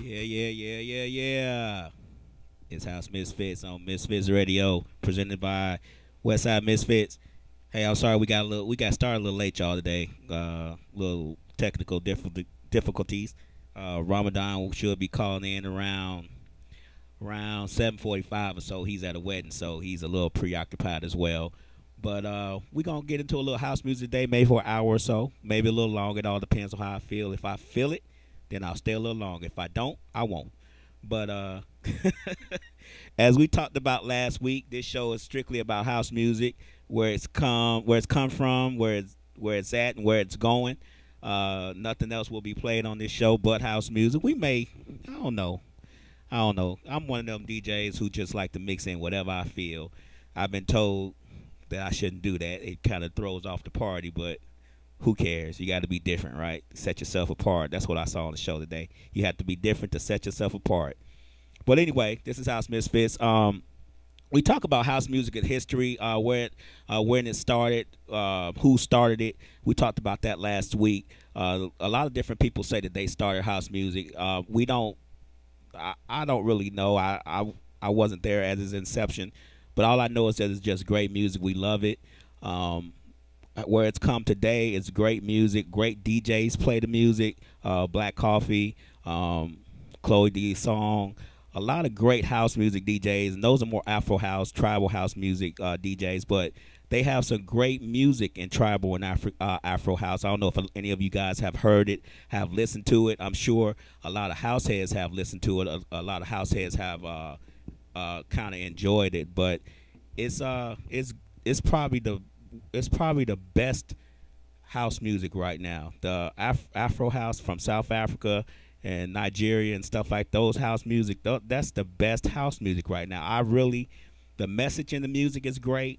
Yeah. It's House Misfits on Misfits Radio, presented by Westside Misfits. Hey, I'm sorry we got started a little late, y'all, today. Little technical difficulties. Ramadan should be calling in around 7:45 or so. He's at a wedding, so he's a little preoccupied as well. But we're gonna get into a little house music today, maybe for an hour or so, maybe a little longer. It all depends on how I feel. If I feel it, then I'll stay a little longer. If I don't, I won't. But as we talked about last week, this show is strictly about house music, where it's come from, where it's at, and where it's going. Nothing else will be played on this show but house music. We may, I don't know, I don't know. I'm one of them DJs who just like to mix in whatever I feel. I've been told that I shouldn't do that. It kind of throws off the party, but who cares? You got to be different, right? Set yourself apart. That's what I saw on the show today. You have to be different to set yourself apart. But anyway, this is House Misfits. We talk about house music and history, when it started, who started it. We talked about that last week. A lot of different people say that they started house music. We don't. I don't really know. I wasn't there at its inception, but all I know is that it's just great music. We love it. Where it's come today, it's great music. Great DJs play the music. Black Coffee, Chloe D Song. A lot of great house music DJs, and those are more Afro house, tribal house music DJs, but they have some great music in tribal and Afro house. I don't know if any of you guys have heard it, have listened to it. I'm sure a lot of house heads have listened to it. A lot of house heads have kind of enjoyed it, but it's probably the best house music right now. The Afro house from South Africa and Nigeria and stuff like those house music, that's the best house music right now. The message in the music is great.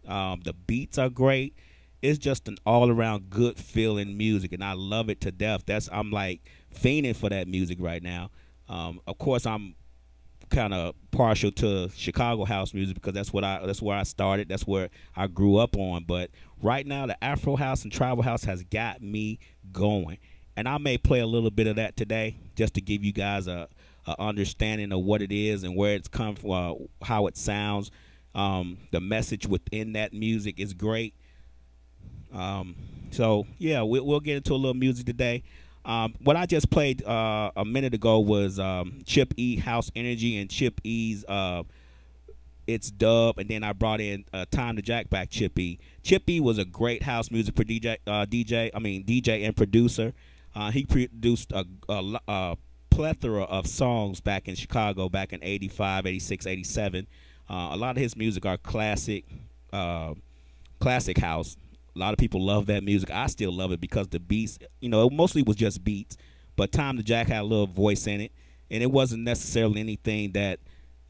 The beats are great. It's just an all-around good feeling music, and I love it to death. I'm like fiending for that music right now. Of course, I'm kind of partial to Chicago house music because that's where I started. That's where I grew up on. But right now, the Afro house and tribal house has got me going. And I may play a little bit of that today just to give you guys a understanding of what it is and where it's come from, how it sounds. The message within that music is great. So, yeah, we'll get into a little music today. What I just played a minute ago was Chip E, House Energy, and Chip E's It's Dub, and then I brought in Time to Jack back Chip E. Chip E was a great house music DJ and producer. He produced a plethora of songs back in Chicago back in 85, 86, 87. A lot of his music are classic house. A lot of people love that music. I still love it because the beats, it mostly was just beats, but Time to Jack had a little voice in it, and it wasn't necessarily anything that,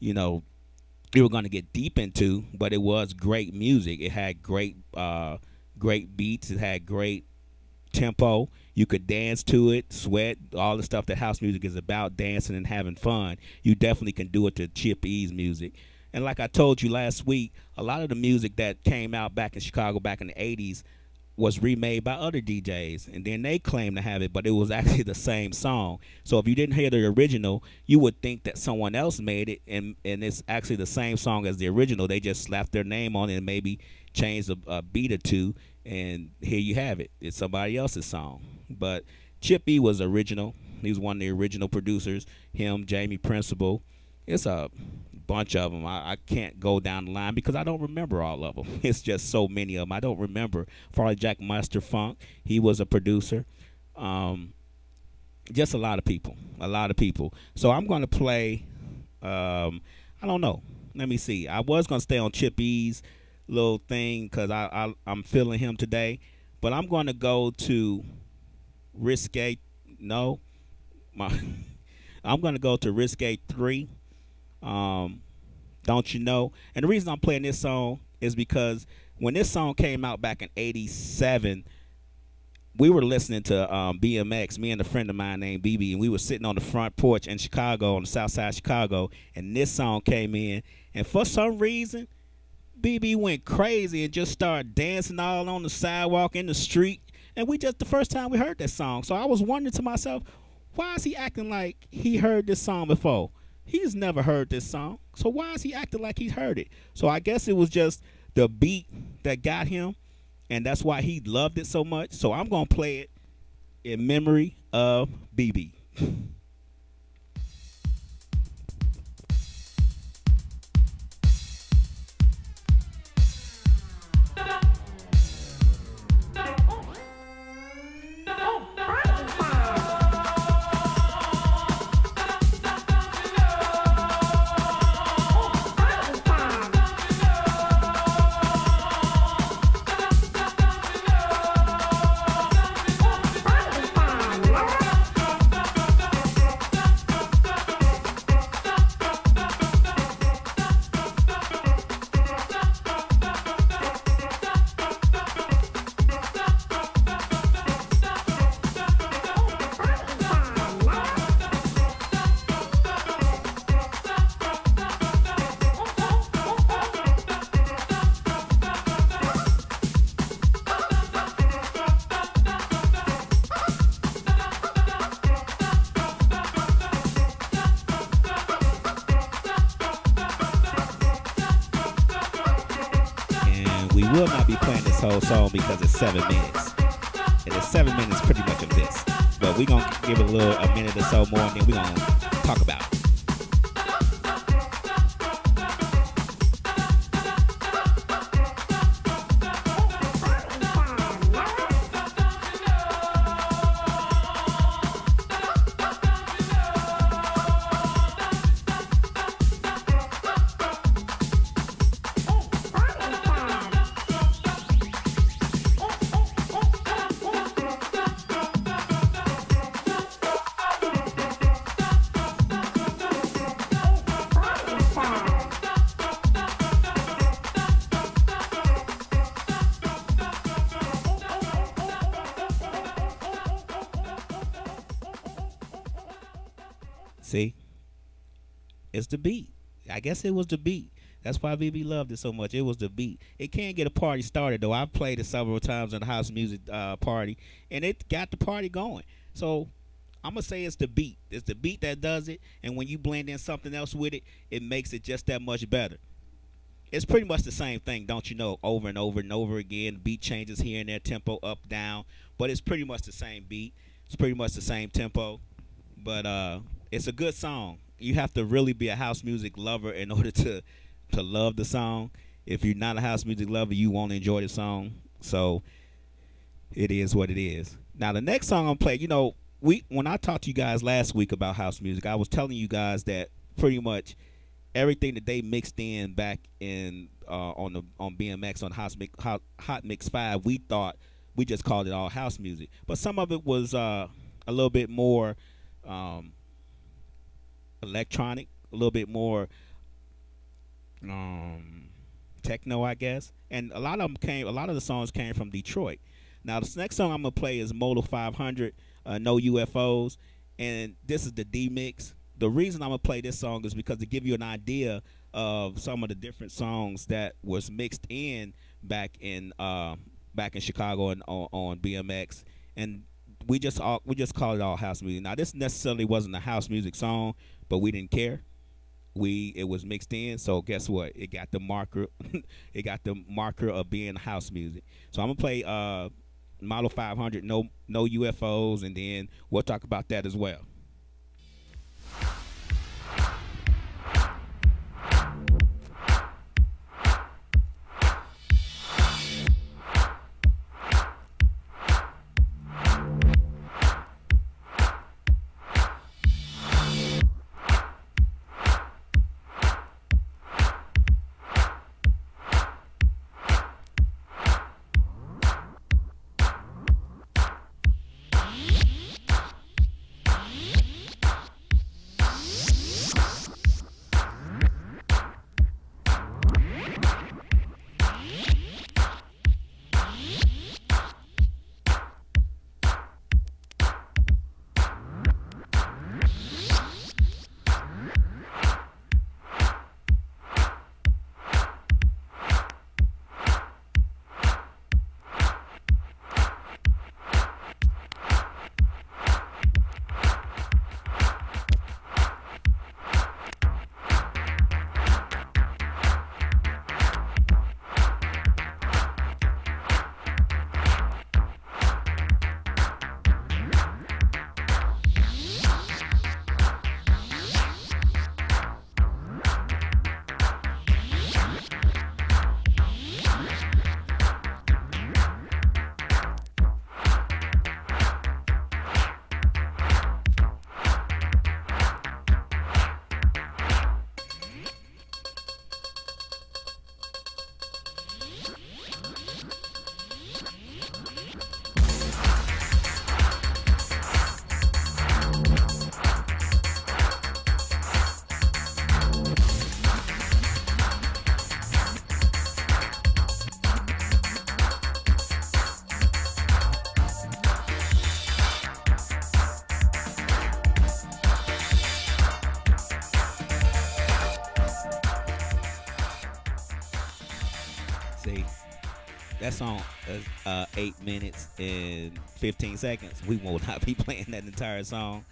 you were going to get deep into, but it was great music. It had great beats. It had great tempo. You could dance to it, sweat, all the stuff that house music is about, dancing and having fun. You definitely can do it to Chip E's music. And like I told you last week, a lot of the music that came out back in Chicago back in the 80s was remade by other DJs, and then they claimed to have it, but it was actually the same song. So if you didn't hear the original, you would think that someone else made it, and it's actually the same song as the original. They just slapped their name on it and maybe changed a beat or two, and here you have it. It's somebody else's song. But Chip E was original. He was one of the original producers. Him, Jamie Principle. It's a bunch of them. I can't go down the line because I don't remember all of them. It's just so many of them. I don't remember. Farley Jack Master Funk, he was a producer. Just a lot of people. So I'm going to play, I don't know. Let me see. I was going to stay on Chip E's little thing because I'm feeling him today. But I'm going to go to Risque. No. I'm going to go to Risque 3. Don't you know? And the reason I'm playing this song is because when this song came out back in 87, we were listening to BMX, me and a friend of mine named BB, and we were sitting on the front porch in Chicago, on the south side of Chicago, and this song came in, and for some reason, BB went crazy and just started dancing all on the sidewalk in the street, and the first time we heard that song. So I was wondering to myself, Why is he acting like he heard this song before? He's never heard this song. So why is he acting like he's heard it? So I guess it was just the beat that got him, and that's why he loved it so much. So I'm going to play it in memory of BB. We will not be playing this whole song because it's 7 minutes. And it's 7 minutes pretty much of this. But we're going to give it a minute or so more, and then we're going to talk about it. See? It's the beat. I guess it was the beat. That's why BB loved it so much. It was the beat. It can get a party started, though. I've played it several times in the house music party, and it got the party going. So I'm going to say it's the beat. It's the beat that does it, and when you blend in something else with it, it makes it just that much better. It's pretty much the same thing, don't you know, over and over and over again. Beat changes here and there, tempo up, down, but it's pretty much the same beat. It's pretty much the same tempo, but it's a good song. You have to really be a house music lover in order to love the song. If you're not a house music lover, you won't enjoy the song. So it is what it is. Now the next song I'm playing, you know, when I talked to you guys last week about house music, I was telling you guys that pretty much everything that they mixed in back in on BMX on Hot Mix 5, we thought we just called it all house music, but some of it was a little bit more electronic, a little bit more techno, I guess, and a lot of the songs came from Detroit. Now this next song I'm gonna play is Moto 500, No UFOs, and this is the D mix. The reason I'm gonna play this song is because to give you an idea of some of the different songs that was mixed in back in Chicago and on BMX, and we just call it all house music. Now this necessarily wasn't a house music song, but we didn't care. It was mixed in, so guess what? It got the marker. It got the marker of being house music. So I'm gonna play Model 500, no UFOs, and then we'll talk about that as well. That song is 8 minutes and 15 seconds. We will not be playing that entire song.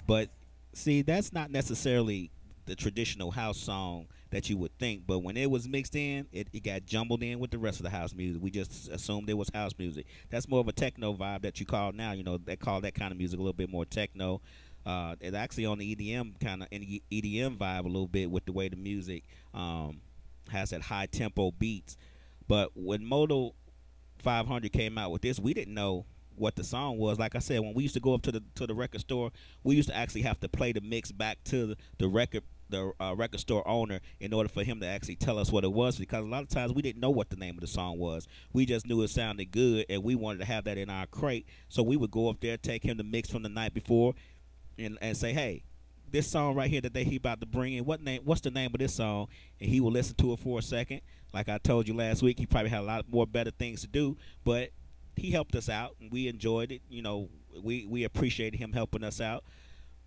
But see, that's not necessarily the traditional house song that you would think. But when it was mixed in, it got jumbled in with the rest of the house music. We just assumed it was house music. That's more of a techno vibe that you call now. You know, they call that kind of music a little bit more techno. It's actually on the EDM kind of EDM vibe a little bit with the way the music has that high tempo beats. But when Moto 500 came out with this, we didn't know what the song was. Like I said, when we used to go up to the record store, we used to actually have to play the mix back to the record store owner in order for him to actually tell us what it was, because a lot of times we didn't know what the name of the song was. We just knew it sounded good and we wanted to have that in our crate. So we would go up there, take him the mix from the night before, and say, hey, this song right here that he about to bring in, what's the name of this song? And he will listen to it for a second. Like I told you last week, he probably had a lot more better things to do, but he helped us out and we enjoyed it. You know, we appreciated him helping us out.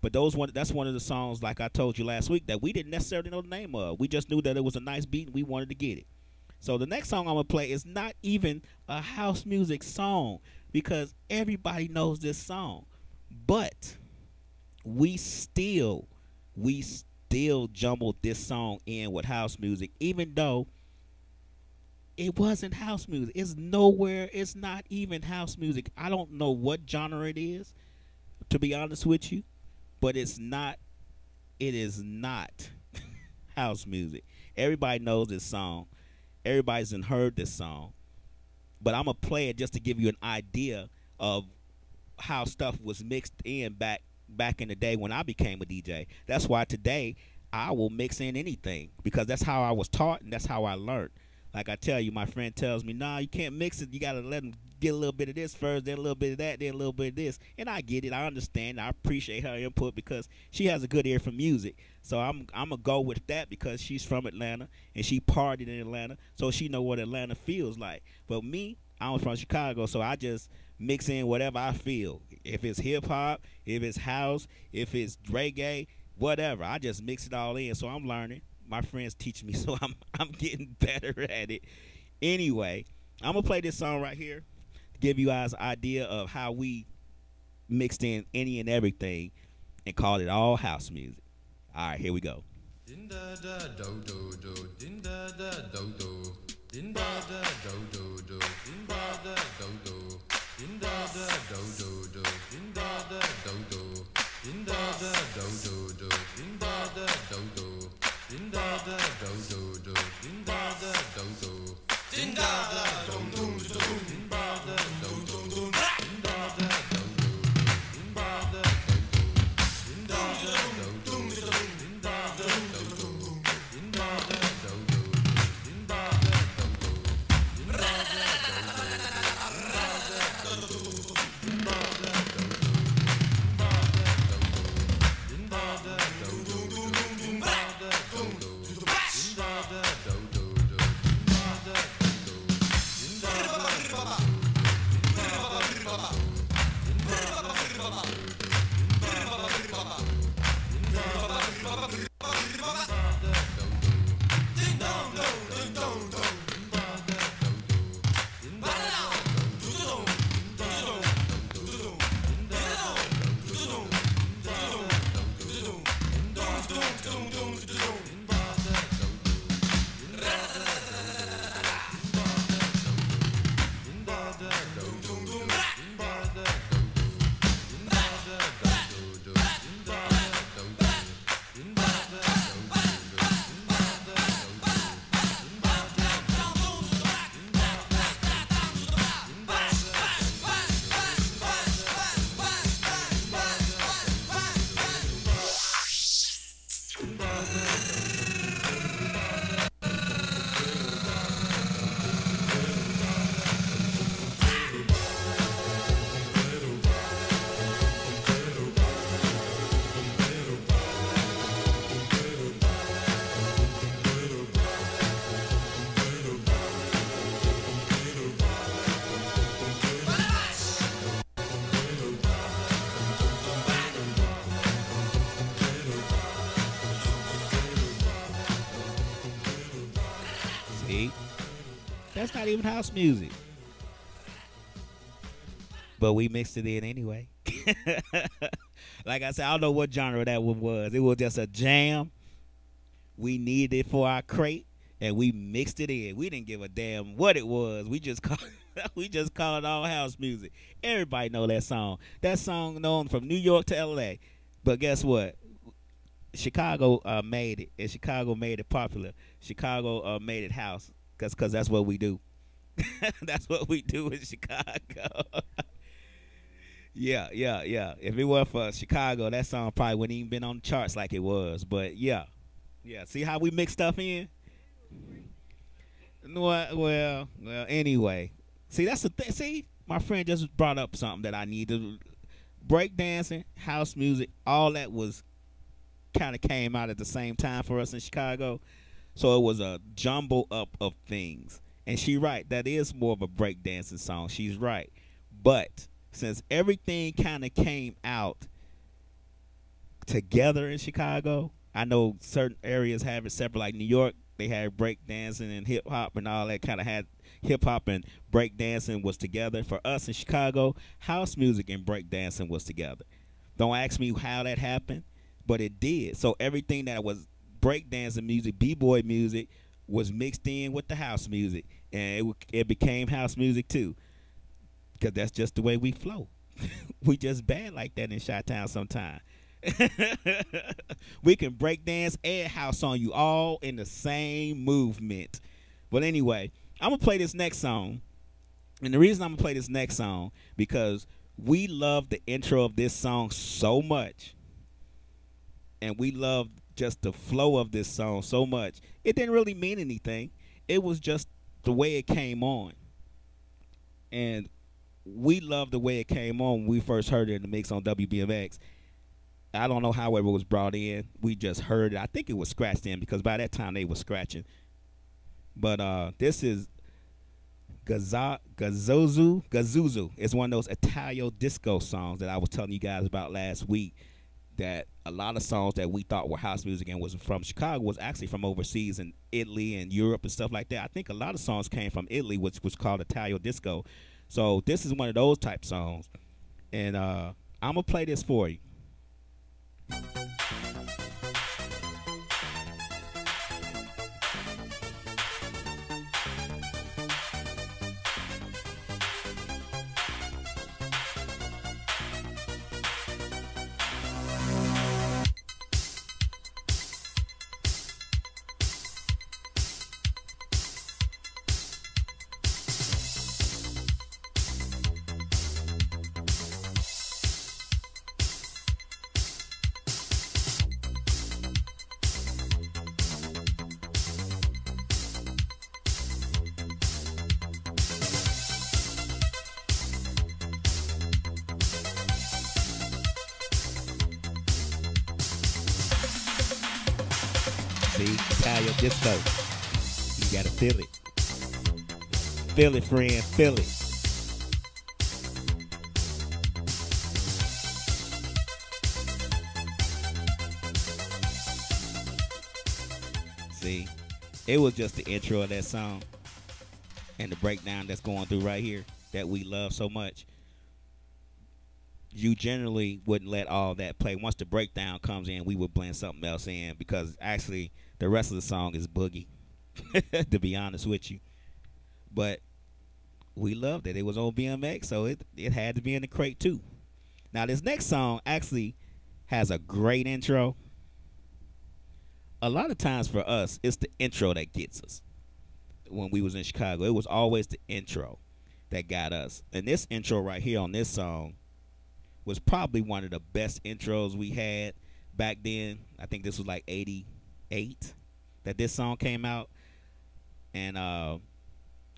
But that's one of the songs, like I told you last week, that we didn't necessarily know the name of. We just knew that it was a nice beat and we wanted to get it. So the next song I'm gonna play is not even a house music song, because everybody knows this song. But we still jumbled this song in with house music, even though it wasn't house music. It's not even house music. I don't know what genre it is, to be honest with you, but it is not house music. Everybody knows this song. Everybody's heard this song. But I'm going to play it just to give you an idea of how stuff was mixed in back in the day when I became a DJ. That's why today I will mix in anything, because that's how I was taught and that's how I learned. Like I tell you, my friend tells me, nah, you can't mix it. You got to let them get a little bit of this first, then a little bit of that, then a little bit of this. And I get it. I understand. I appreciate her input because she has a good ear for music. So I'm going to go with that because she's from Atlanta and she partied in Atlanta. So she know what Atlanta feels like. But me, I'm from Chicago, so I just mix in whatever I feel. If it's hip-hop, if it's house, if it's reggae, whatever. I just mix it all in. So I'm learning. My friends teach me, so I'm getting better at it. Anyway, I'm gonna play this song right here to give you guys an idea of how we mixed in any and everything and called it all house music. All right, here we go. That's not even house music. But we mixed it in anyway. Like I said, I don't know what genre that one was. It was just a jam. We needed it for our crate, and we mixed it in. We didn't give a damn what it was. We just called it all house music. Everybody know that song. That song known from New York to L.A. But guess what? Chicago made it, and Chicago made it popular. Chicago made it house, cause that's what we do. That's what we do in Chicago. Yeah. If it weren't for Chicago, that song probably wouldn't even been on the charts like it was. But yeah. See how we mix stuff in? Well. Anyway, see that's the thing. See, my friend just brought up something that I need to break dancing, house music, all that was kind of came out at the same time for us in Chicago. So it was a jumble up of things. And she's right. That is more of a breakdancing song. She's right. But since everything kind of came out together in Chicago, I know certain areas have it separate. Like New York, they had breakdancing and hip hop and all that, kind of had hip hop and breakdancing was together. For us in Chicago, house music and breakdancing was together. Don't ask me how that happened, but it did. So everything that was breakdancing music, b-boy music, was mixed in with the house music, and it became house music too, because that's just the way we flow. We just bad like that in Chi-Town sometimes. We can break dance and house on you all in the same movement. But anyway, I'm gonna play this next song, and the reason I'm gonna play this next song because we love the intro of this song so much, and we love just the flow of this song so much. It didn't really mean anything. It was just the way it came on, and we love the way it came on when we first heard it in the mix on WBMX. I don't know how it was brought in. We just heard it. I think it was scratched in because by that time they were scratching. But this is Gazuzu. It's one of those Italo disco songs that I was telling you guys about last week. That a lot of songs that we thought were house music and was from Chicago was actually from overseas in Italy and Europe and stuff like that. I think a lot of songs came from Italy, which was called Italo disco. So this is one of those type songs, and I'm gonna play this for you. See, Italo disco. You gotta feel it. Feel it, friend. Feel it. See, it was just the intro of that song and the breakdown that's going through right here that we love so much. You generally wouldn't let all that play. Once the breakdown comes in, we would blend something else in because actually the rest of the song is boogie, to be honest with you. But we loved it. It was on BMX, so it had to be in the crate too. Now this next song actually has a great intro. A lot of times for us, it's the intro that gets us. When we was in Chicago, it was always the intro that got us. And this intro right here on this song was probably one of the best intros we had back then. I think this was like 88 that this song came out. And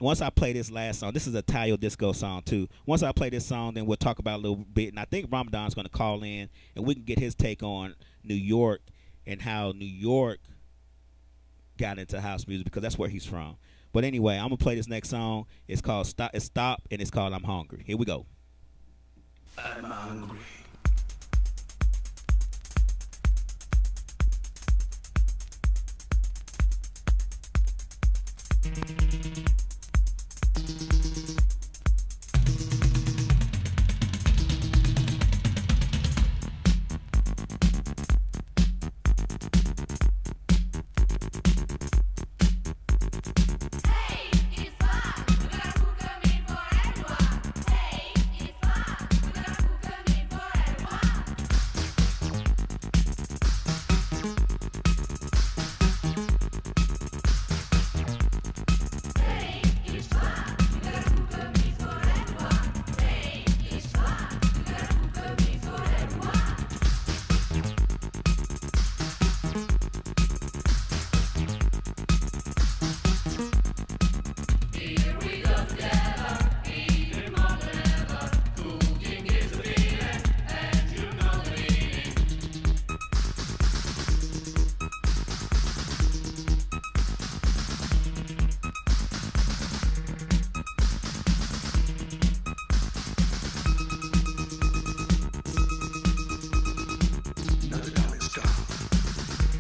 once I play this last song, this is a Italo disco song too. Once I play this song, then we'll talk about it a little bit. And I think Ramadan's going to call in and we can get his take on New York and how New York got into house music because that's where he's from. But anyway, I'm going to play this next song. It's called Stop, and it's called I'm Hungry. Here we go. I'm hungry.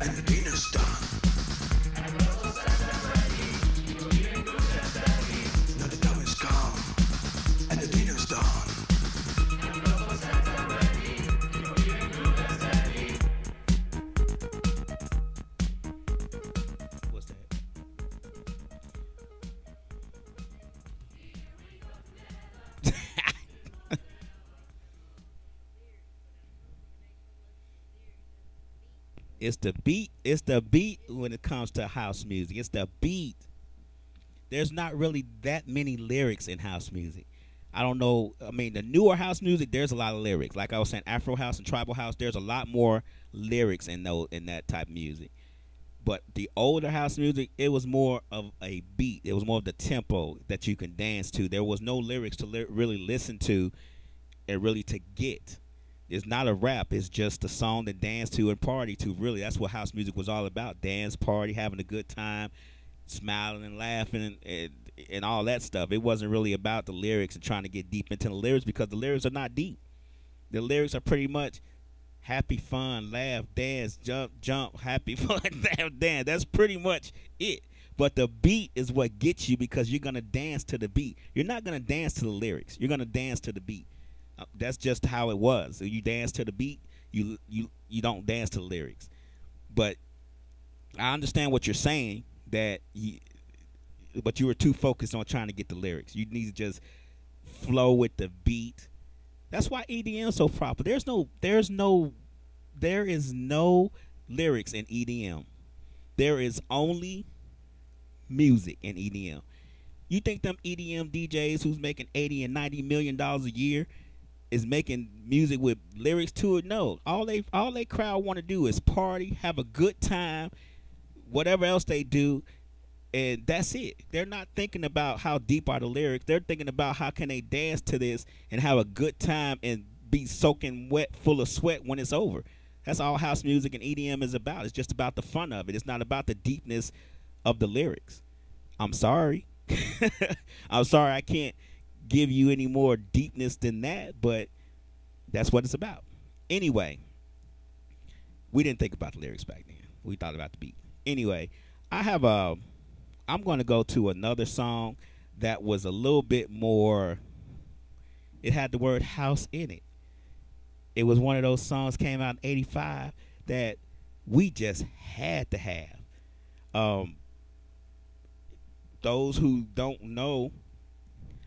and the dinner's done. Now the time is come, and the dinner's done. What's that? It's the beat. It's the beat when it comes to house music. It's the beat. There's not really that many lyrics in house music. I don't know. I mean, the newer house music, there's a lot of lyrics. Like I was saying, Afro house and tribal house, there's a lot more lyrics in that type of music. But the older house music, it was more of a beat. It was more of the tempo that you can dance to. There was no lyrics to really listen to and really to get. It's not a rap. It's just a song to dance to and party to. Really, that's what house music was all about: dance, party, having a good time, smiling and laughing, and all that stuff. It wasn't really about the lyrics and trying to get deep into the lyrics because the lyrics are not deep. The lyrics are pretty much happy, fun, laugh, dance, jump, jump, happy, fun, laugh, dance. That's pretty much it. But the beat is what gets you because you're gonna dance to the beat. You're not gonna dance to the lyrics. You're gonna dance to the beat. That's just how it was. So you dance to the beat. You don't dance to the lyrics. But I understand what you're saying. But you were too focused on trying to get the lyrics. You need to just flow with the beat. That's why EDM is so popular. There is no lyrics in EDM. There is only music in EDM. You think them EDM DJs who's making $80 and $90 million a year is making music with lyrics to it? No. All they crowd want to do is party, have a good time, whatever else they do, and that's it. They're not thinking about how deep are the lyrics. They're thinking about how can they dance to this and have a good time and be soaking wet, full of sweat when it's over. That's all house music and EDM is about. It's just about the fun of it. It's not about the deepness of the lyrics. I'm sorry. I'm sorry I can't give you any more deepness than that, but that's what it's about. Anyway, we didn't think about the lyrics back then. We thought about the beat. Anyway, I'm going to go to another song that was a little bit more, it had the word house in it. It was one of those songs came out in 85 that we just had to have. Those who don't know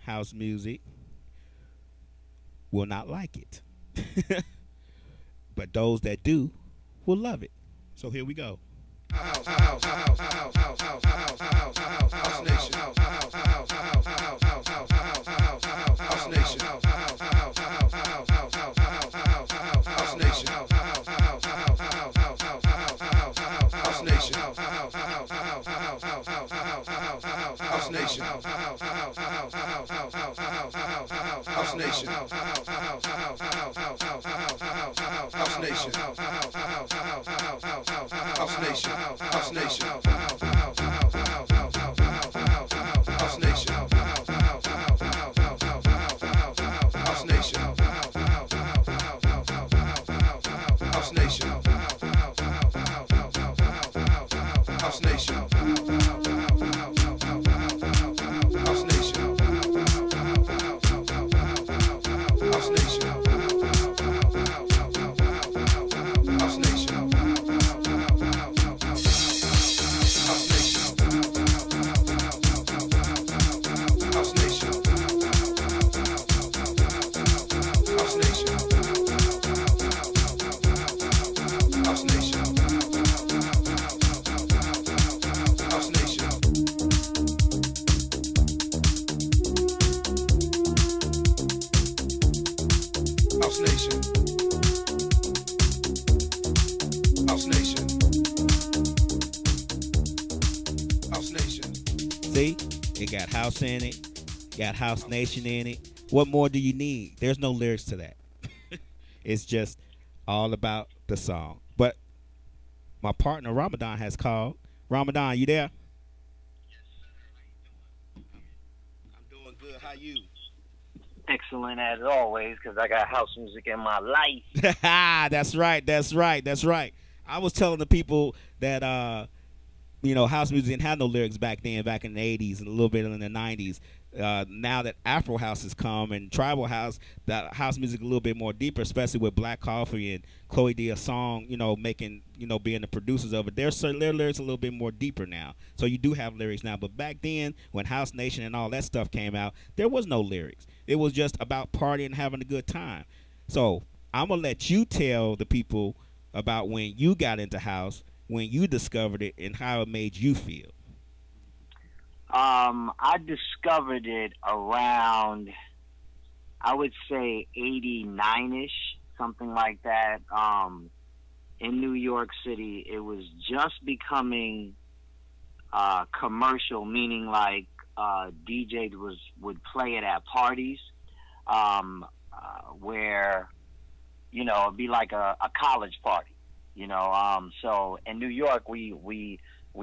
house music will not like it. But those that do will love it. So here we go. See, it got house in it, got House Nation in it. What more do you need? There's no lyrics to that. It's just all about the song. But my partner Ramadan has called. Ramadan, you there? I'm doing good. How you? Excellent as always, because I got house music in my life. That's right. That's right. That's right. I was telling the people that house music didn't have no lyrics back then, back in the '80s and a little bit in the '90s. Now that Afro house has come and tribal house, that house music a little bit more deeper, especially with Black Coffee and Chloe D. A song, making, being the producers of it. Their lyrics a little bit more deeper now. So you do have lyrics now. But back then, when House Nation and all that stuff came out, there was no lyrics. It was just about partying and having a good time. So I'm gonna let you tell the people about when you got into house, when you discovered it, and how it made you feel. I discovered it around, I would say, 89-ish, something like that. In New York City, it was just becoming commercial, meaning like DJs would play it at parties, where it'd be like a college party. So in New York, we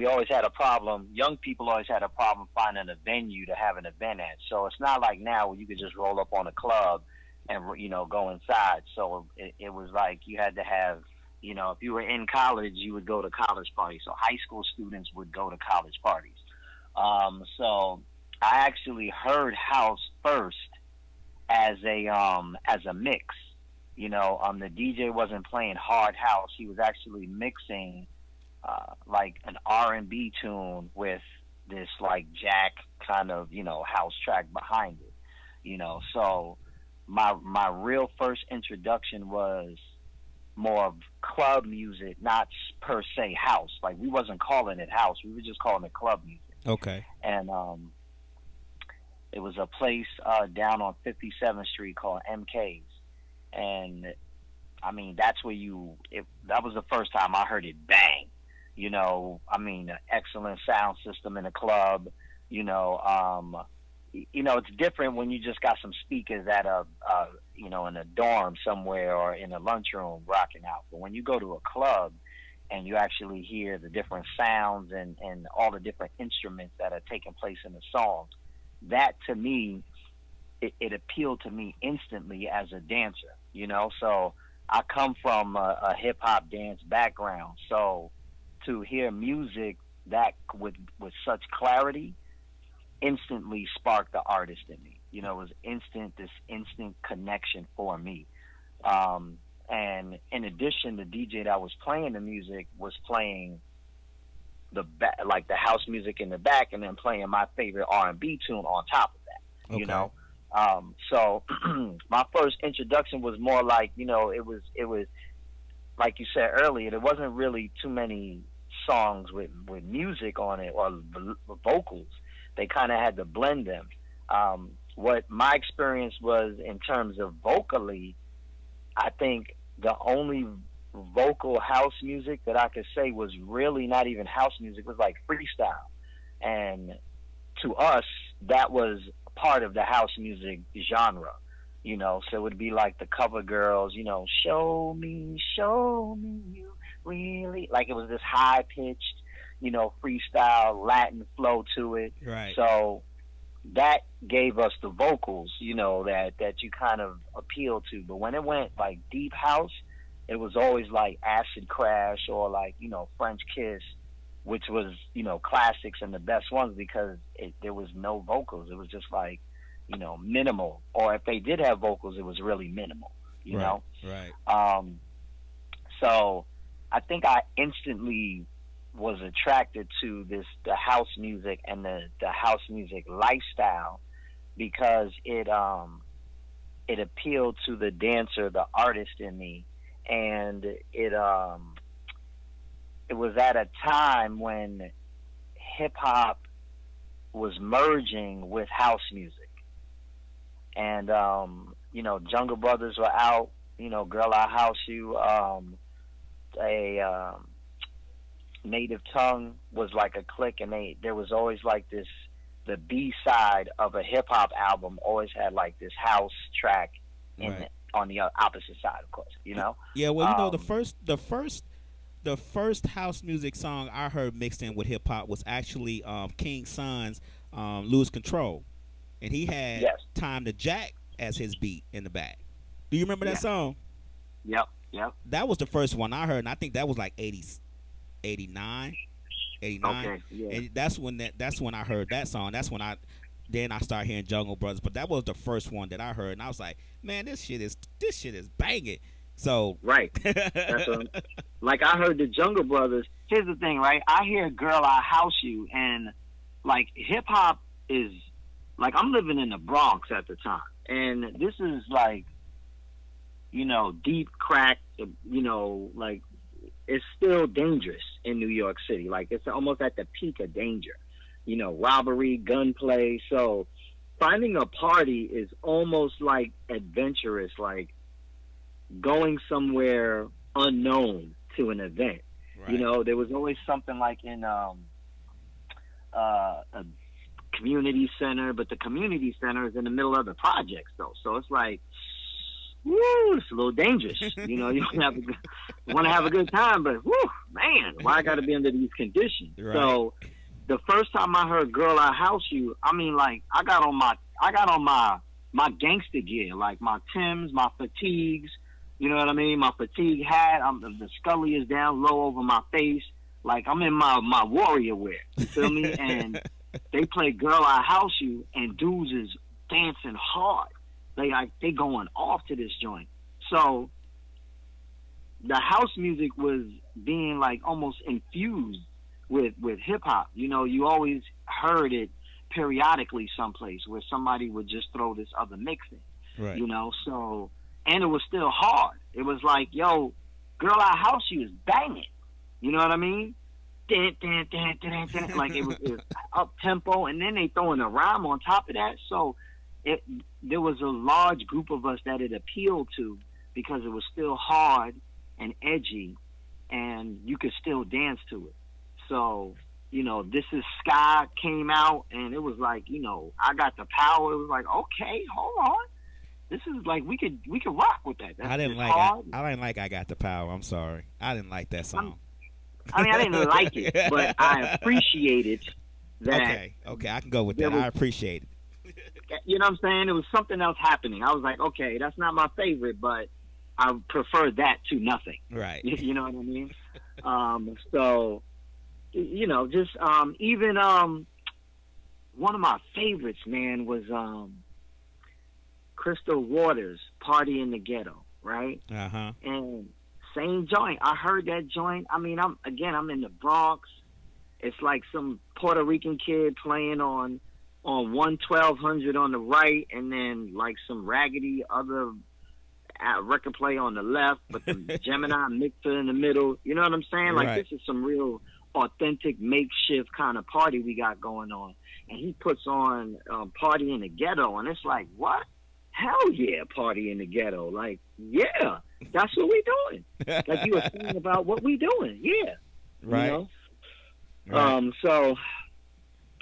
always had a problem. Young people always had a problem finding a venue to have an event at. So it's not like now where you could just roll up on a club and go inside. So it was like you had to have, if you were in college, you would go to college parties. So high school students would go to college parties. So I actually heard house first as a mix. The DJ wasn't playing hard house. He was actually mixing like an R&B tune with this like jack kind of house track behind it. So my real first introduction was more of club music, not per se house. Like we wasn't calling it house, we were just calling it club music. Okay. And it was a place down on 57th Street called MK's, and I mean that's where that was the first time I heard it bang. Excellent sound system in a club. It's different when you just got some speakers at in a dorm somewhere or in a lunchroom rocking out. But when you go to a club and you actually hear the different sounds and all the different instruments that are taking place in the song, that to me, it appealed to me instantly as a dancer. So I come from a hip hop dance background, so to hear music that with such clarity instantly sparked the artist in me. It was this instant connection for me. And in addition, the DJ that was playing the music was playing like the house music in the back, and then playing my favorite R&B tune on top of that. Okay. So my first introduction was more like, it was like you said earlier, there wasn't really too many songs with music on it or vocals. They kind of had to blend them. What my experience was in terms of vocally, I think the only vocal house music that I could say was really not even house music, was like freestyle. And to us, that was part of the house music genre. So it would be like the Cover Girls, show me you really, like it was this high pitched, freestyle Latin flow to it. Right. So that gave us the vocals, that you kind of appealed to. But when it went like deep house, it was always like Acid Crash or like, French Kiss, which was, classics and the best ones because there was no vocals. It was just like, minimal. Or if they did have vocals, it was really minimal, you know? Right. So I think I instantly was attracted to the house music and the house music lifestyle because it appealed to the dancer, the artist in me, and it was at a time when hip hop was merging with house music, and Jungle Brothers were out, Girl I House You, Native Tongue was like a clique, and there was always like this, the B side of a hip hop album always had like this house track on the opposite side, of course, Yeah, well, the first house music song I heard mixed in with hip hop was actually King Son's "Lose Control," and he had "Time to Jack" as his beat in the back. Do you remember that song? Yep. Yep. That was the first one I heard, and I think that was like 80, 89, 89. Okay. Yeah. And that's when I heard that song. That's when I started hearing Jungle Brothers. But that was the first one that I heard, and I was like, man, this shit is banging. So Right. That's like I heard the Jungle Brothers. Here's the thing, right? I hear "Girl, I House You," and like hip hop is like I'm living in the Bronx at the time, and this is like, you know, deep crack. You know, like it's still dangerous in New York City. Like it's almost at the peak of danger. You know, robbery, gunplay. So finding a party is almost like adventurous, like going somewhere unknown to an event. Right. You know, there was always something like in a community center, but the community center is in the middle of the projects, though. So it's like, woo, it's a little dangerous. You know, you want to have a good time, but woo, man, why I got to be under these conditions? Right. So the first time I heard "Girl, I House You," I mean, like I got on my gangster gear, like my Timbs, my fatigues. You know what I mean? My fatigue hat. The Scully is down low over my face. Like I'm in my warrior wear. You feel me? And they play "Girl, I House You," and dudes is dancing hard. They going off to this joint. So the house music was being like almost infused with hip hop. You know, you always heard it periodically someplace where somebody would just throw this other mix in. Right. You know, so. And it was still hard. It was like, yo, "Girl, I House You" is banging. You know what I mean? Like it was up tempo, and then they throwing a rhyme on top of that. So there was a large group of us that it appealed to because it was still hard and edgy, and you could still dance to it. So, you know, This Is Sky came out, and it was like, you know, I Got the Power. It was like, okay, hold on. This is like we could rock with that. That's I didn't like I Got the Power. I'm sorry. I didn't like that song. I mean, I didn't like it, but I appreciated that. Okay, I can go with that. I appreciate it. You know what I'm saying? It was something else happening. I was like, okay, that's not my favorite, but I prefer that to nothing. Right. You know what I mean? So, you know, just even one of my favorites, man, was Crystal Waters, "Party in the Ghetto," right? Uh-huh. And same joint. I heard that joint. I mean, I'm in the Bronx. It's like some Puerto Rican kid playing on 11200 on the right, and then like some raggedy other record play on the left, but the Gemini mixer in the middle. You know what I'm saying? Like This is some real authentic makeshift kind of party we got going on. And he puts on "Party in the Ghetto," and it's like, what? Hell yeah, "Party in the Ghetto." Like, yeah, that's what we doing. Like you were saying about what we doing. Yeah. Right. You know? Right. So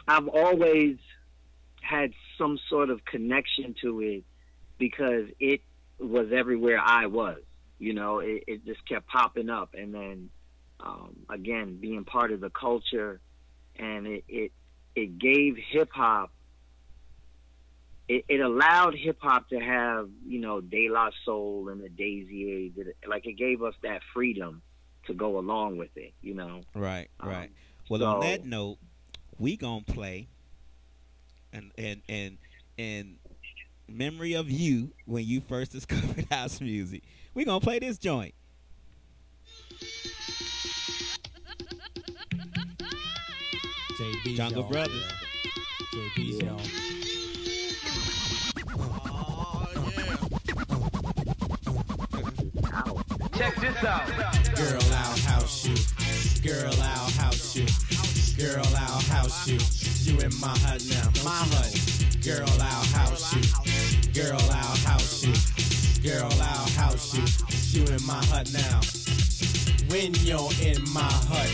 I've always had some sort of connection to it because it was everywhere I was. You know, it just kept popping up. And then, again, being part of the culture, and it gave hip-hop, it allowed hip-hop to have, you know, De La Soul and the Daisy Age. Like, it gave us that freedom to go along with it, you know. Right, right. Well, on that note, we gonna play in memory of you when you first discovered house music. We gonna play this joint. JB's Jungle Brothers. JB's y'all. Check this out. Girl, I'll house you. Girl, I'll house you. Girl, I'll house you. You in my hut now, my hut. Girl, I'll house you. Girl, I'll house you. Girl, I'll house you. You in my hut now. When you're in my hut,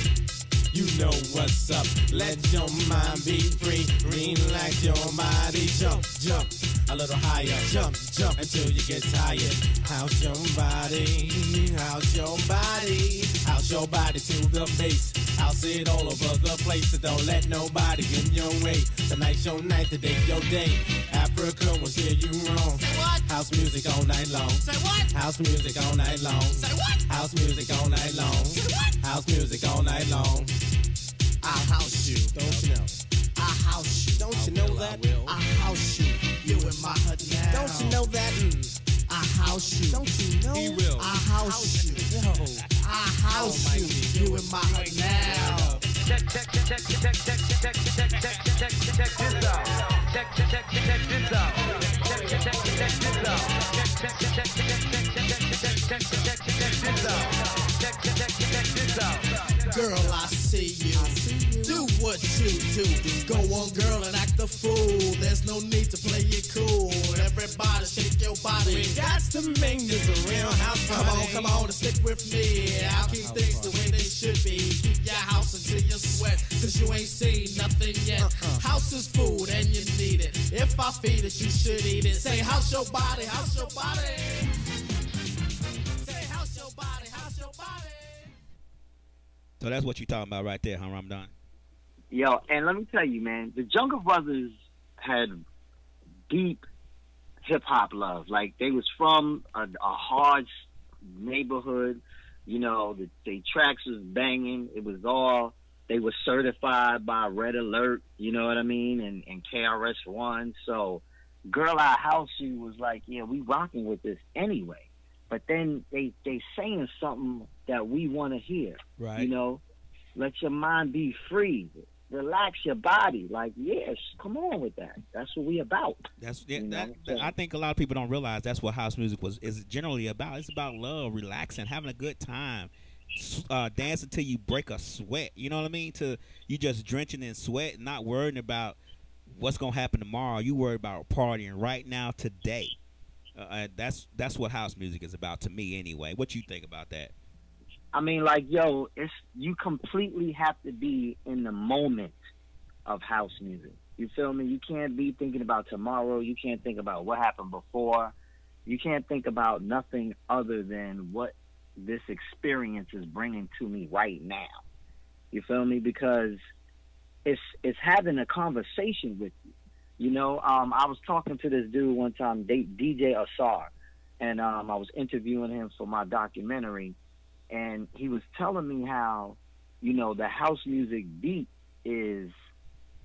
you know what's up. Let your mind be free. Relax your body. Jump, jump a little higher. Jump, jump until you get tired. House your body. House your body. House your body to the base. House it all over the place. So don't let nobody get in your way. Tonight's your night. Today's your day. Africa will steer you wrong. What? House music all night long. Say what? House music all night long. Say what? House music all night long. Say what? House music all night long. I house you, don't you know? I house you, don't you know that? I house you, you in my hut now. Don't you know that? I house you, don't you know? He will. I house you, yo. I house you, you in my hut now. Check this out. Check this out. Check this out. Check this out. Check this out. Girl, I see you. Do what you do. Go on, girl, and act the fool. There's no need to play it cool. Everybody shake your body. We got to make this a real house party. Come on, and stick with me. I'll keep things the way they should be. Keep your house until you sweat, cause you ain't seen nothing yet. House is food and you need it. If I feed it, you should eat it. Say house your body, house your body. Say house your body, house your body. So that's what you're talking about right there, huh, Ramadan? Yo, and let me tell you, man, the Jungle Brothers had deep hip hop love. Like, they was from a hard neighborhood. You know, the tracks was banging. It was all, they were certified by Red Alert, you know what I mean, and KRS-One. So Girl I House You was like, yeah, we rocking with this anyway. But then they saying something that we want to hear. Right. You know, let your mind be free. Relax your body. Like, yes, come on with that. That's what we about. That's I think a lot of people don't realize that's what house music is generally about. It's about love, relaxing, having a good time, dancing till you break a sweat. You know what I mean? To you just drenching in sweat, not worrying about what's gonna happen tomorrow. You worry about partying right now, today. That's what house music is about to me, anyway. What you think about that? I mean, like, yo, it's, you completely have to be in the moment of house music. You feel me? You can't be thinking about tomorrow. You can't think about what happened before. You can't think about nothing other than what this experience is bringing to me right now. You feel me? Because it's having a conversation with you. You know, I was talking to this dude one time, DJ Asar, and I was interviewing him for my documentary. And he was telling me how, you know, the house music beat is,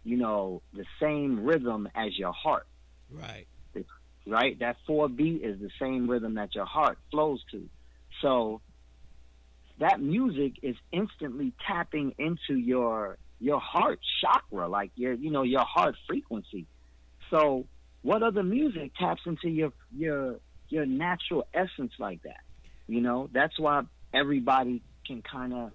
you know, the same rhythm as your heart. Right. Right? That 4 beat is the same rhythm that your heart flows to. So that music is instantly tapping into your heart chakra, like your heart frequency. So what other music taps into your natural essence like that? You know, that's why everybody can kind of,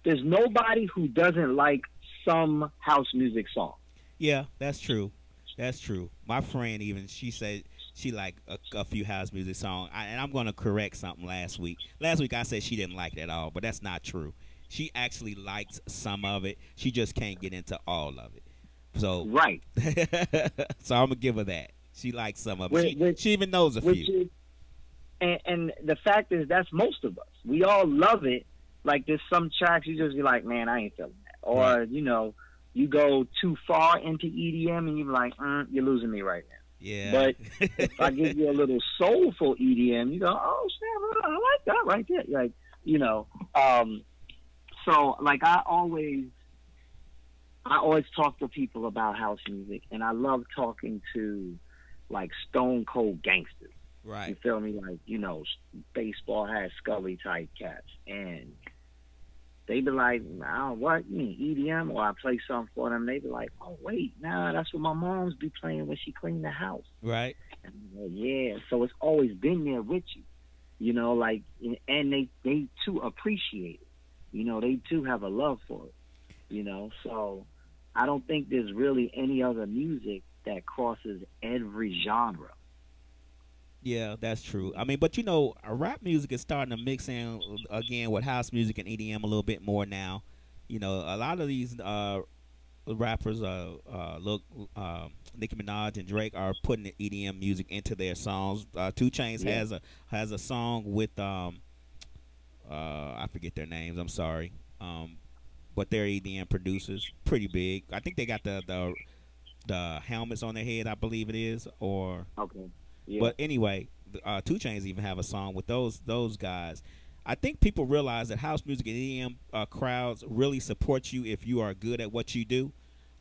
there's nobody who doesn't like some house music song. Yeah, that's true. That's true. My friend even, she said she liked a few house music songs. And I'm going to correct something last week. Last week I said she didn't like it at all, but that's not true. She actually likes some of it. She just can't get into all of it. So right. So I'm going to give her that. She likes some of it. She even knows a few. And the fact is, that's most of us. We all love it. Like, there's some tracks you just be like, man, I ain't feeling that. Or, right. You know, you go too far into EDM and you're like, you're losing me right now. Yeah. But if I give you a little soulful EDM, you go, oh, snap, I like that right there. Like, you know, so, like, I always talk to people about house music, and I love talking to, like, stone cold gangsters. Right. You feel me? Like, you know, baseball has Scully type cats. And they be like, oh, what? You mean EDM? Or I play something for them. They be like, oh, wait, nah, that's what my mom's be playing when she cleaned the house. Right. And I'm like, yeah. So it's always been there with you. You know, like, and they too appreciate it. You know, they too have a love for it. You know, so I don't think there's really any other music that crosses every genre. Yeah, that's true. I mean, but you know, rap music is starting to mix in again with house music and EDM a little bit more now. You know, a lot of these rappers, Nicki Minaj and Drake are putting the EDM music into their songs. 2 Chainz has a song with I forget their names. I'm sorry, but they're EDM producers, pretty big. I think they got the helmets on their head, I believe it is, or okay. Yeah. But anyway, Two Chains even have a song with those guys. I think people realize that house music and EDM crowds really support you if you are good at what you do.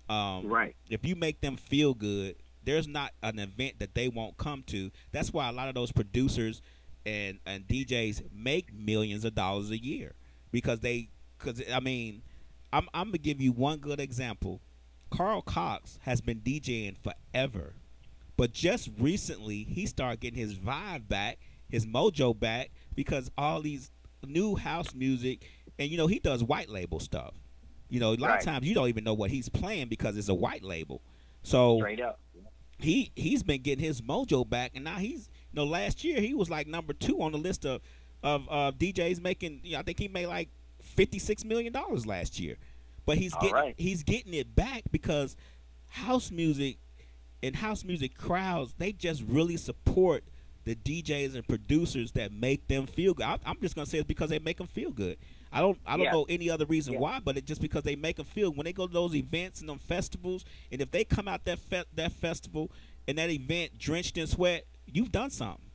Right. If you make them feel good, there's not an event that they won't come to. That's why a lot of those producers and DJs make millions of dollars a year because because I mean, I'm gonna give you one good example. Carl Cox has been DJing forever, but just recently he started getting his vibe back, his mojo back because all these new house music, and he does white label stuff. A lot of Right. times you don't even know what he's playing because it's a white label. So Straight up. he's been getting his mojo back, and now he's last year he was like number 2 on the list of DJs making. I think he made like $56 million last year, but All right. he's getting it back because house music and house music crowds, they just really support the DJs and producers that make them feel good. I'm just gonna say it's because they make them feel good. I don't Yeah. know any other reason Yeah. why, but it's just because they make them feel when they go to those events and them festivals, and if they come out that festival and that event drenched in sweat, you've done something.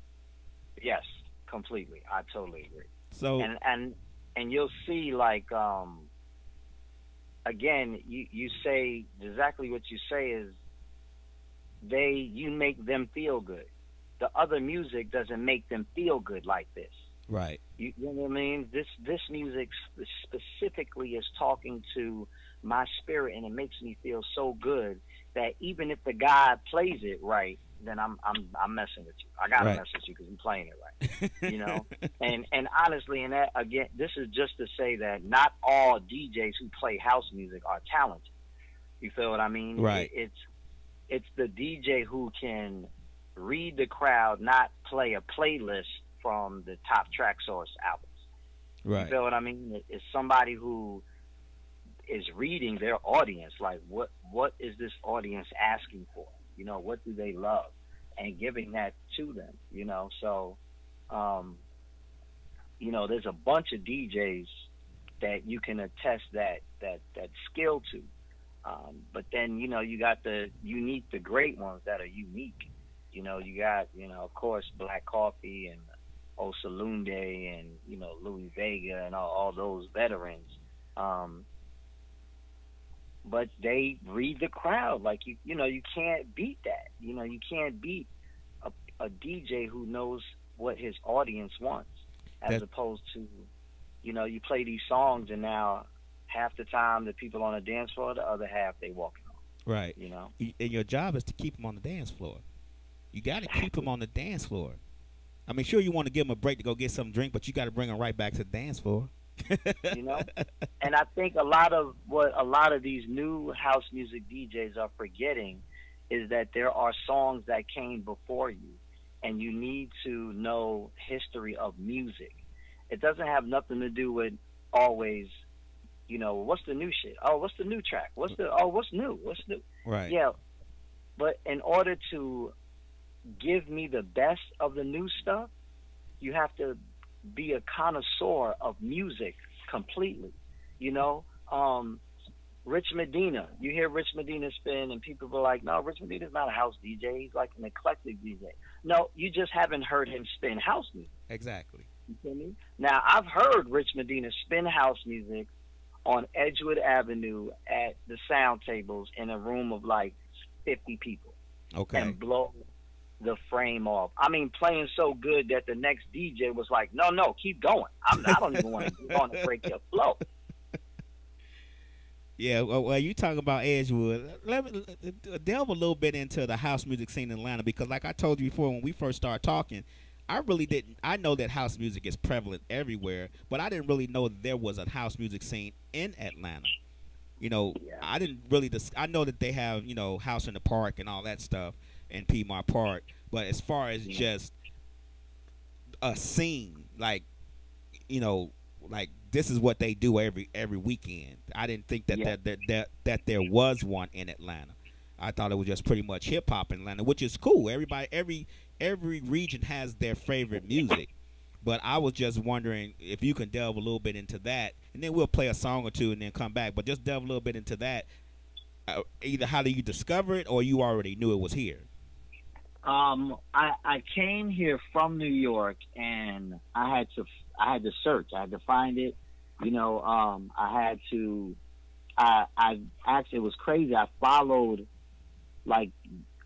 Yes, completely. I totally agree. So And you'll see, like, again, you say exactly what you say is you make them feel good. The other music doesn't make them feel good like this. right, You know what I mean? This music specifically is talking to my spirit, and it makes me feel so good that even if the guy plays it right, then I'm messing with you. I gotta Right. mess with you because you're playing it right. And honestly, and that again, this is just to say that not all DJs who play house music are talented. You feel what I mean? Right. It's the DJ who can read the crowd, not play a playlist from the top track source albums. You right, feel what I mean? It's somebody who is reading their audience. Like, what is this audience asking for? What do they love? And giving that to them, So, there's a bunch of DJs that you can attest that skill to. But then, you got the great ones that are unique. You got, of course, Black Coffee and Osalunde and, Louis Vega and all those veterans. But they read the crowd. Like, you can't beat that. You can't beat a DJ who knows what his audience wants, as opposed to, you play these songs and now half the time the people on the dance floor, the other half they walking off. right. And your job is to keep them on the dance floor. You got to keep them on the dance floor. I mean, sure, you want to give them a break to go get some drink, but you got to bring them right back to the dance floor. And I think a lot of these new house music DJs are forgetting is that there are songs that came before you, and you need to know history of music. It doesn't have nothing to do with always, what's the new shit? Oh, what's the new track? What's new? What's new? Right. Yeah. But in order to give me the best of the new stuff, you have to be a connoisseur of music completely. Rich Medina, you hear Rich Medina spin and people are like, no, Rich Medina's not a house DJ, he's like an eclectic DJ. No, you just haven't heard him spin house music. Exactly. You feel me? Now, I've heard Rich Medina spin house music on Edgewood Avenue at the sound tables in a room of like 50 people. Okay. And blow the frame off. I mean, playing so good that the next DJ was like, no, keep going. I don't even want to go on and break your flow. Yeah, well, you talking about Edgewood. Let me delve a little bit into the house music scene in Atlanta because, like I told you before, when we first started talking, I really didn't. I know that house music is prevalent everywhere, but I didn't really know there was a house music scene in Atlanta. Yeah. I didn't really. I know that they have House in the Park and all that stuff in Piedmont Park, but as far as just a scene, like like this is what they do every weekend. I didn't think that there was one in Atlanta. I thought it was just pretty much hip hop in Atlanta, which is cool. Every region has their favorite music, but I was just wondering if you can delve a little bit into that, and then we'll play a song or two and then come back. But just delve a little bit into that. Either how do you discover it, or you already knew it was here? I came here from New York, and I had to search. I had to find it. You know, I had to. I actually, it was crazy. I followed, like,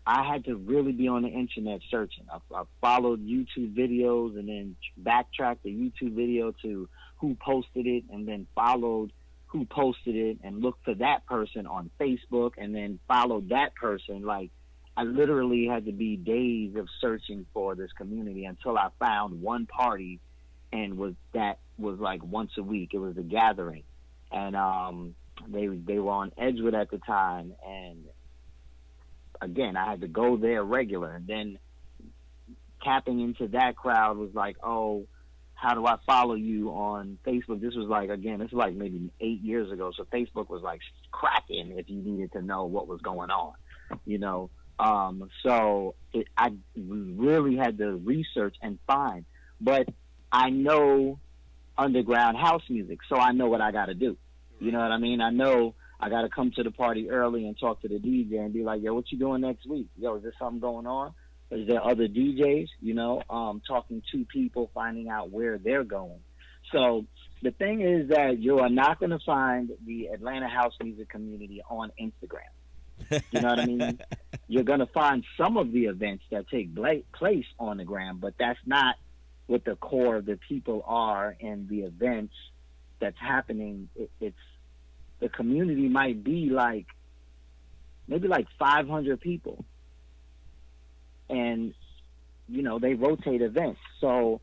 I had to really be on the internet searching. I followed YouTube videos and then backtracked the YouTube video to who posted it, and then followed who posted it and looked for that person on Facebook, and then followed that person. Like, I literally had to be days of searching for this community until I found one party, and that was like once a week. It was a gathering, and they were on Edgewood at the time, and again, I had to go there regular. And then tapping into that crowd was like, oh, how do I follow you on Facebook? This was like, again, this was like maybe 8 years ago. So Facebook was like cracking if you needed to know what was going on, you know? I really had to research and find, but I know underground house music, so I know what I got to do. You know what I mean? I know I got to come to the party early and talk to the DJ and be like, yo, what you doing next week? Yo, is there something going on? Is there other DJs? You know, talking to people, finding out where they're going. So the thing is that you are not going to find the Atlanta house music community on Instagram. You know what I mean? You're going to find some of the events that take place on the gram, but that's not what the core of the people are and the events that's happening. It's the community might be like maybe like 500 people, and you know, they rotate events. So,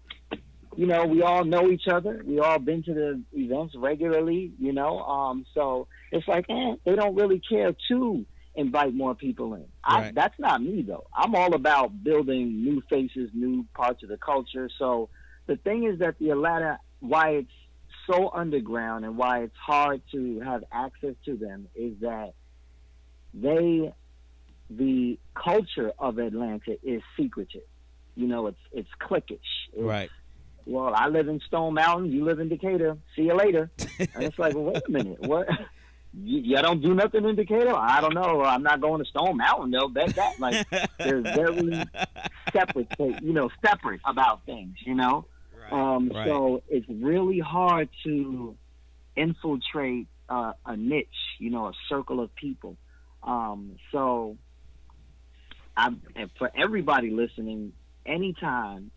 you know, we all know each other. We all been to the events regularly, you know. So it's like, they don't really care to invite more people in. Right. That's not me, though. I'm all about building new faces, new parts of the culture. So the thing is that the Atlanta, why it's so underground and why it's hard to have access to them, is that the culture of Atlanta is secretive. You know, it's cliquish. Right. Well, I live in Stone Mountain. You live in Decatur. See you later. And it's like, well, wait a minute. What? You don't do nothing in Decatur? I don't know. I'm not going to Stone Mountain. They'll bet that. Like, they're very separate about things, you know? Right. So it's really hard to infiltrate a niche, you know, a circle of people. And for everybody listening, anytime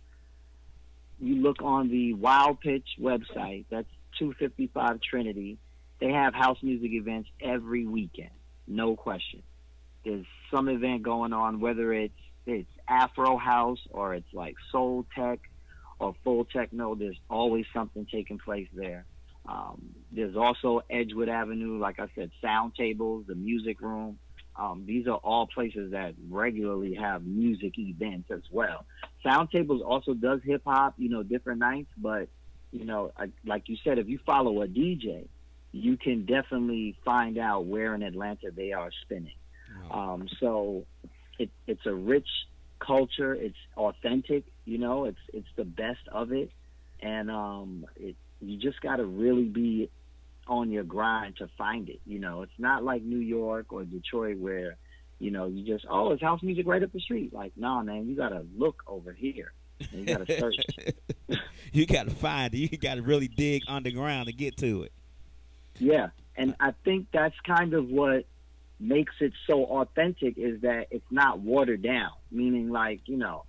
you look on the Wild Pitch website, that's 255 Trinity, they have house music events every weekend, no question. There's some event going on, whether it's Afro House or it's like Soul Tech or Full Techno. There's always something taking place there. There's also Edgewood Avenue, like I said, Sound Tables, the Music Room. These are all places that regularly have music events as well. Sound Tables also does hip hop, you know, different nights, but, you know, like you said, if you follow a DJ, you can definitely find out where in Atlanta they are spinning. Oh. So it's a rich culture. It's authentic, you know, it's the best of it. And you just got to really be on your grind to find it. You know, it's not like New York or Detroit where, you know, you just, oh, it's house music right up the street. Like, nah, man, you got to look over here. And you got to search. You got to find it. You got to really dig underground to get to it. Yeah. And I think that's kind of what makes it so authentic, is that it's not watered down, meaning like, you know,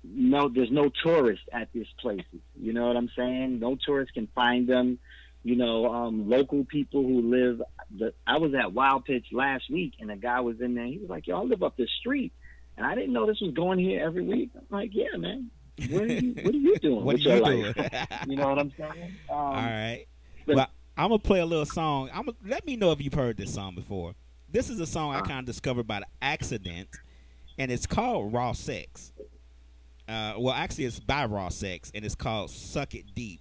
no, there's no tourists at these places. You know what I'm saying? No tourists can find them. You know, local people who live. I was at Wild Pitch last week, and a guy was in there. He was like, "Yo, I live up the street, and I didn't know this was going here every week." I'm like, "Yeah, man. What are you doing? What are you doing?" You know what I'm saying? All right. Well, I'm gonna play a little song. Let me know if you've heard this song before. This is a song I kind of discovered by accident, and it's called Raw Sex. Well, actually, it's by Raw Sex, and it's called "Suck It Deep."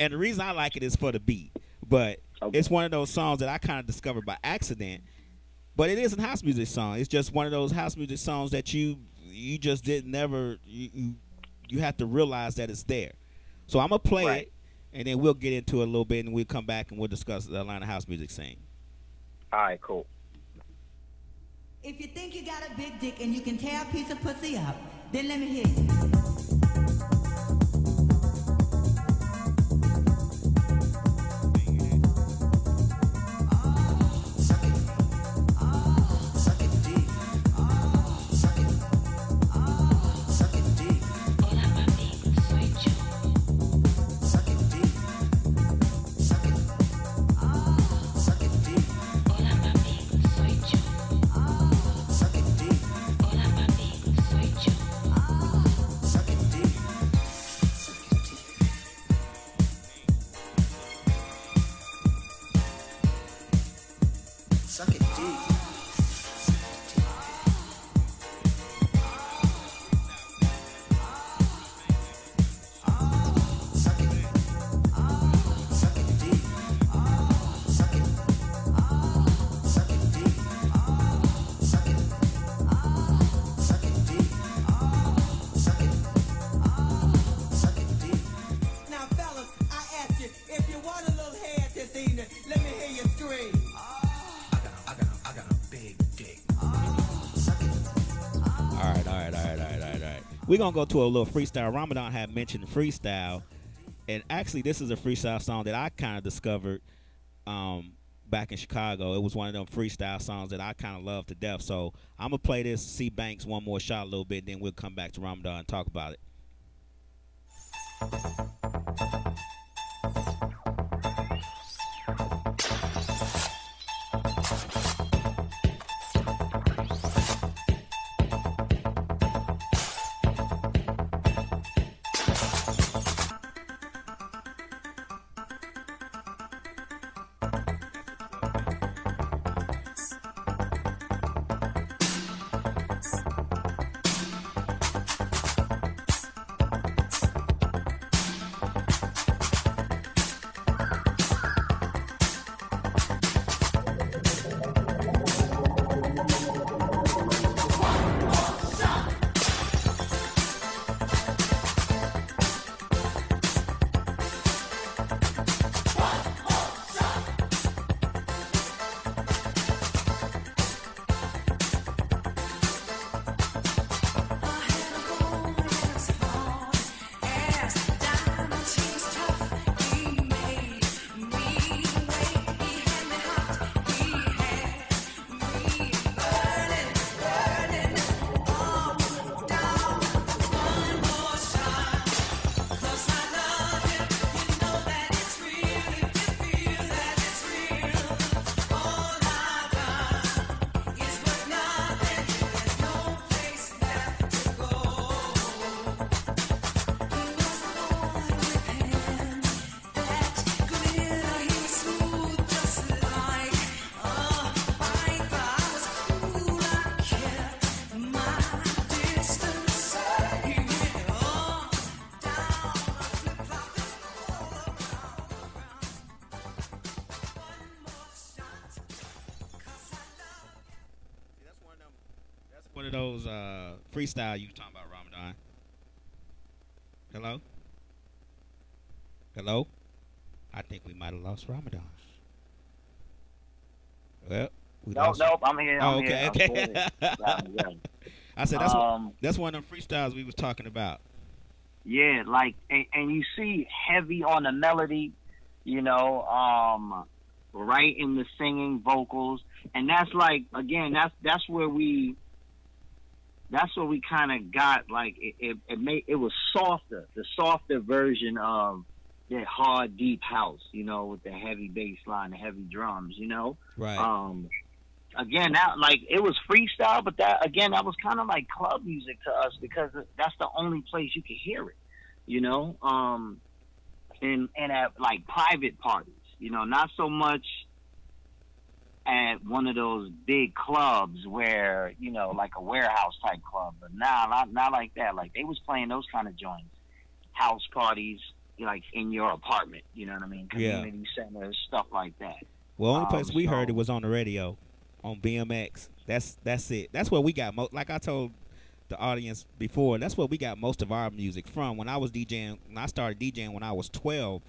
And the reason I like it is for the beat, but it's one of those songs that I kind of discovered by accident. But it is a house music song. It's just one of those house music songs that you just didn't never you have to realize that it's there. So I'm gonna play it, and then we'll get into it a little bit, and we'll come back and we'll discuss the Atlanta house music scene. All right, cool. If you think you got a big dick and you can tear a piece of pussy up, then let me hear you. We're going to go to a little freestyle. Ramadan had mentioned freestyle. And actually, this is a freestyle song that I kind of discovered back in Chicago. It was one of them freestyle songs that I kind of love to death. So I'm going to play this C Banks one more shot a little bit. Then we'll come back to Ramadan and talk about it. One of those freestyle you were talking about, Ramadan. Hello? Hello? I think we might have lost Ramadan. Well, nope, I'm here. Oh, I'm okay, here. okay. Yeah. I said that's one of them freestyles we was talking about. Yeah, like, and you see heavy on the melody, you know, right in the singing vocals, and that's like, again, that's where we kind of got, like, it was softer, the softer version of that hard deep house, you know, with the heavy bass line, the heavy drums, you know. Right. Again, that, like, it was freestyle, but that was kind of like club music to us because that's the only place you could hear it, you know. And at, like, private parties, you know, not so much at one of those big clubs where, you know, like a warehouse type club, but not like that. Like, they was playing those kind of joints, house parties, like in your apartment, you know what I mean? Community centers, stuff like that. Well, only place we heard it was on the radio, on BMX. That's it. That's where we got like I told the audience before, that's where we got most of our music from. When I started DJing when I was 12,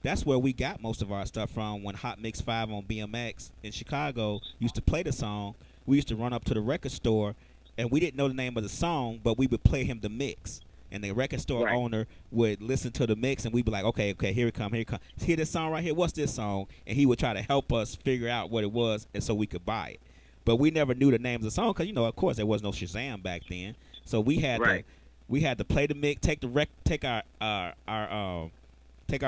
that's where we got most of our stuff from. When Hot Mix 5 on BMX in Chicago used to play the song, we used to run up to the record store, and we didn't know the name of the song, but we would play him the mix. And the record store Right. owner would listen to the mix, and we'd be like, okay, here it come, here it come. Hear this song right here? What's this song? And he would try to help us figure out what it was, and so we could buy it. But we never knew the names of the song because, of course, there was no Shazam back then. So we had Right. to play the mix, take our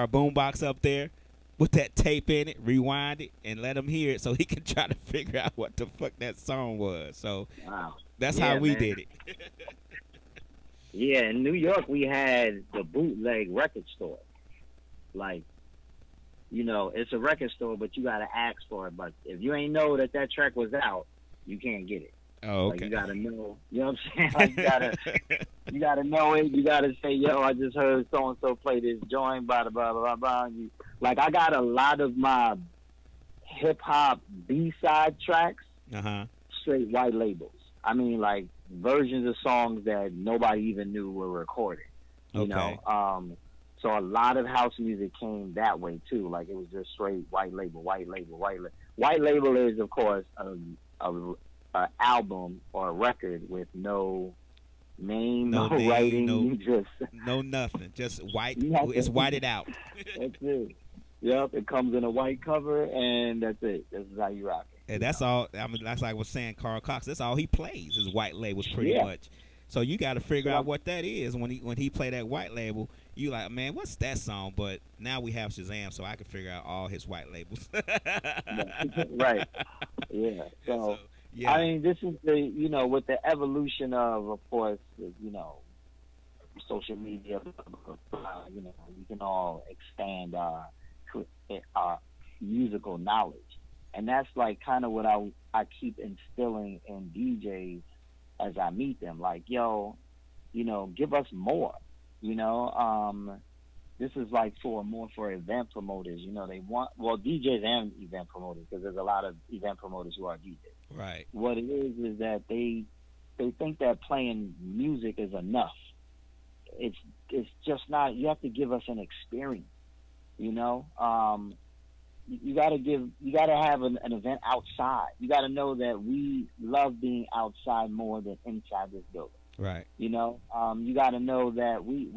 boombox up there with that tape in it, rewind it, and let him hear it so he can try to figure out what the fuck that song was. So Wow. that's Yeah, how we man. did it. Yeah, in New York we had the bootleg record store. Like, it's a record store, but you gotta ask for it. But if you ain't know that track was out, you can't get it. Oh, Like, okay. you gotta know. You know what I'm saying? Like, you gotta know it. You gotta say, yo, I just heard so and so play this joint, blah blah blah blah blah. Like, I got a lot of my hip hop B-side tracks Uh-huh. straight white labels. I mean, like, versions of songs that nobody even knew were recorded. You Okay. know, so a lot of house music came that way too. Like, it was just straight white label. White label is, of course, a album or a record with no name, No no name, writing. no- You just No, nothing. Just white. Nothing. It's whited out. that's it. Yep, it comes in a white cover, and that's it. This is how you rock it. And that's all. I mean, that's like I was saying, Carl Cox. That's all he plays is white labels, pretty Yeah. much. So you got to figure Yeah. out what that is when he play that white label. You like, man, what's that song? But now we have Shazam, so I can figure out all his white labels. Right. Yeah. So yeah. I mean, this is with the evolution of course, social media, we can all expand our musical knowledge. And that's like kind of what I keep instilling in DJs as I meet them. Like, yo, give us more. This is like more for event promoters. They want, DJs and event promoters, because there's a lot of event promoters who are DJs. Right. What it is that they think that playing music is enough. It's just not. You have to give us an experience. You gotta have an event outside. You gotta know that we love being outside more than inside this building. Right. You gotta know that we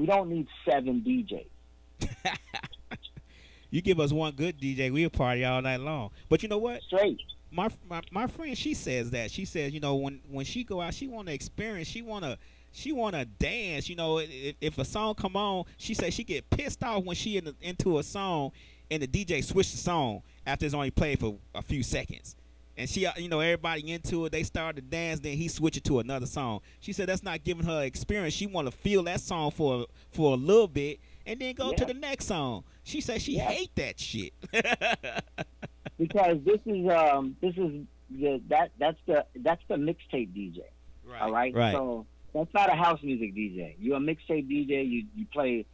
don't need 7 DJs. You give us one good DJ, we'll party all night long. But you know what? Straight. My friend, she says that. She says, when she go out, she want to experience. She want to dance. If a song come on, she says she get pissed off when she into a song and the DJ switch the song after it's only played for a few seconds. And she, everybody into it. They start to dance. Then he switch it to another song. She said that's not giving her experience. She want to feel that song for a little bit and then go to the next song. She said she hate that shit. Because that's the mixtape DJ. Right. All right. Right. So that's not a house music DJ. You're a mixtape DJ. You play,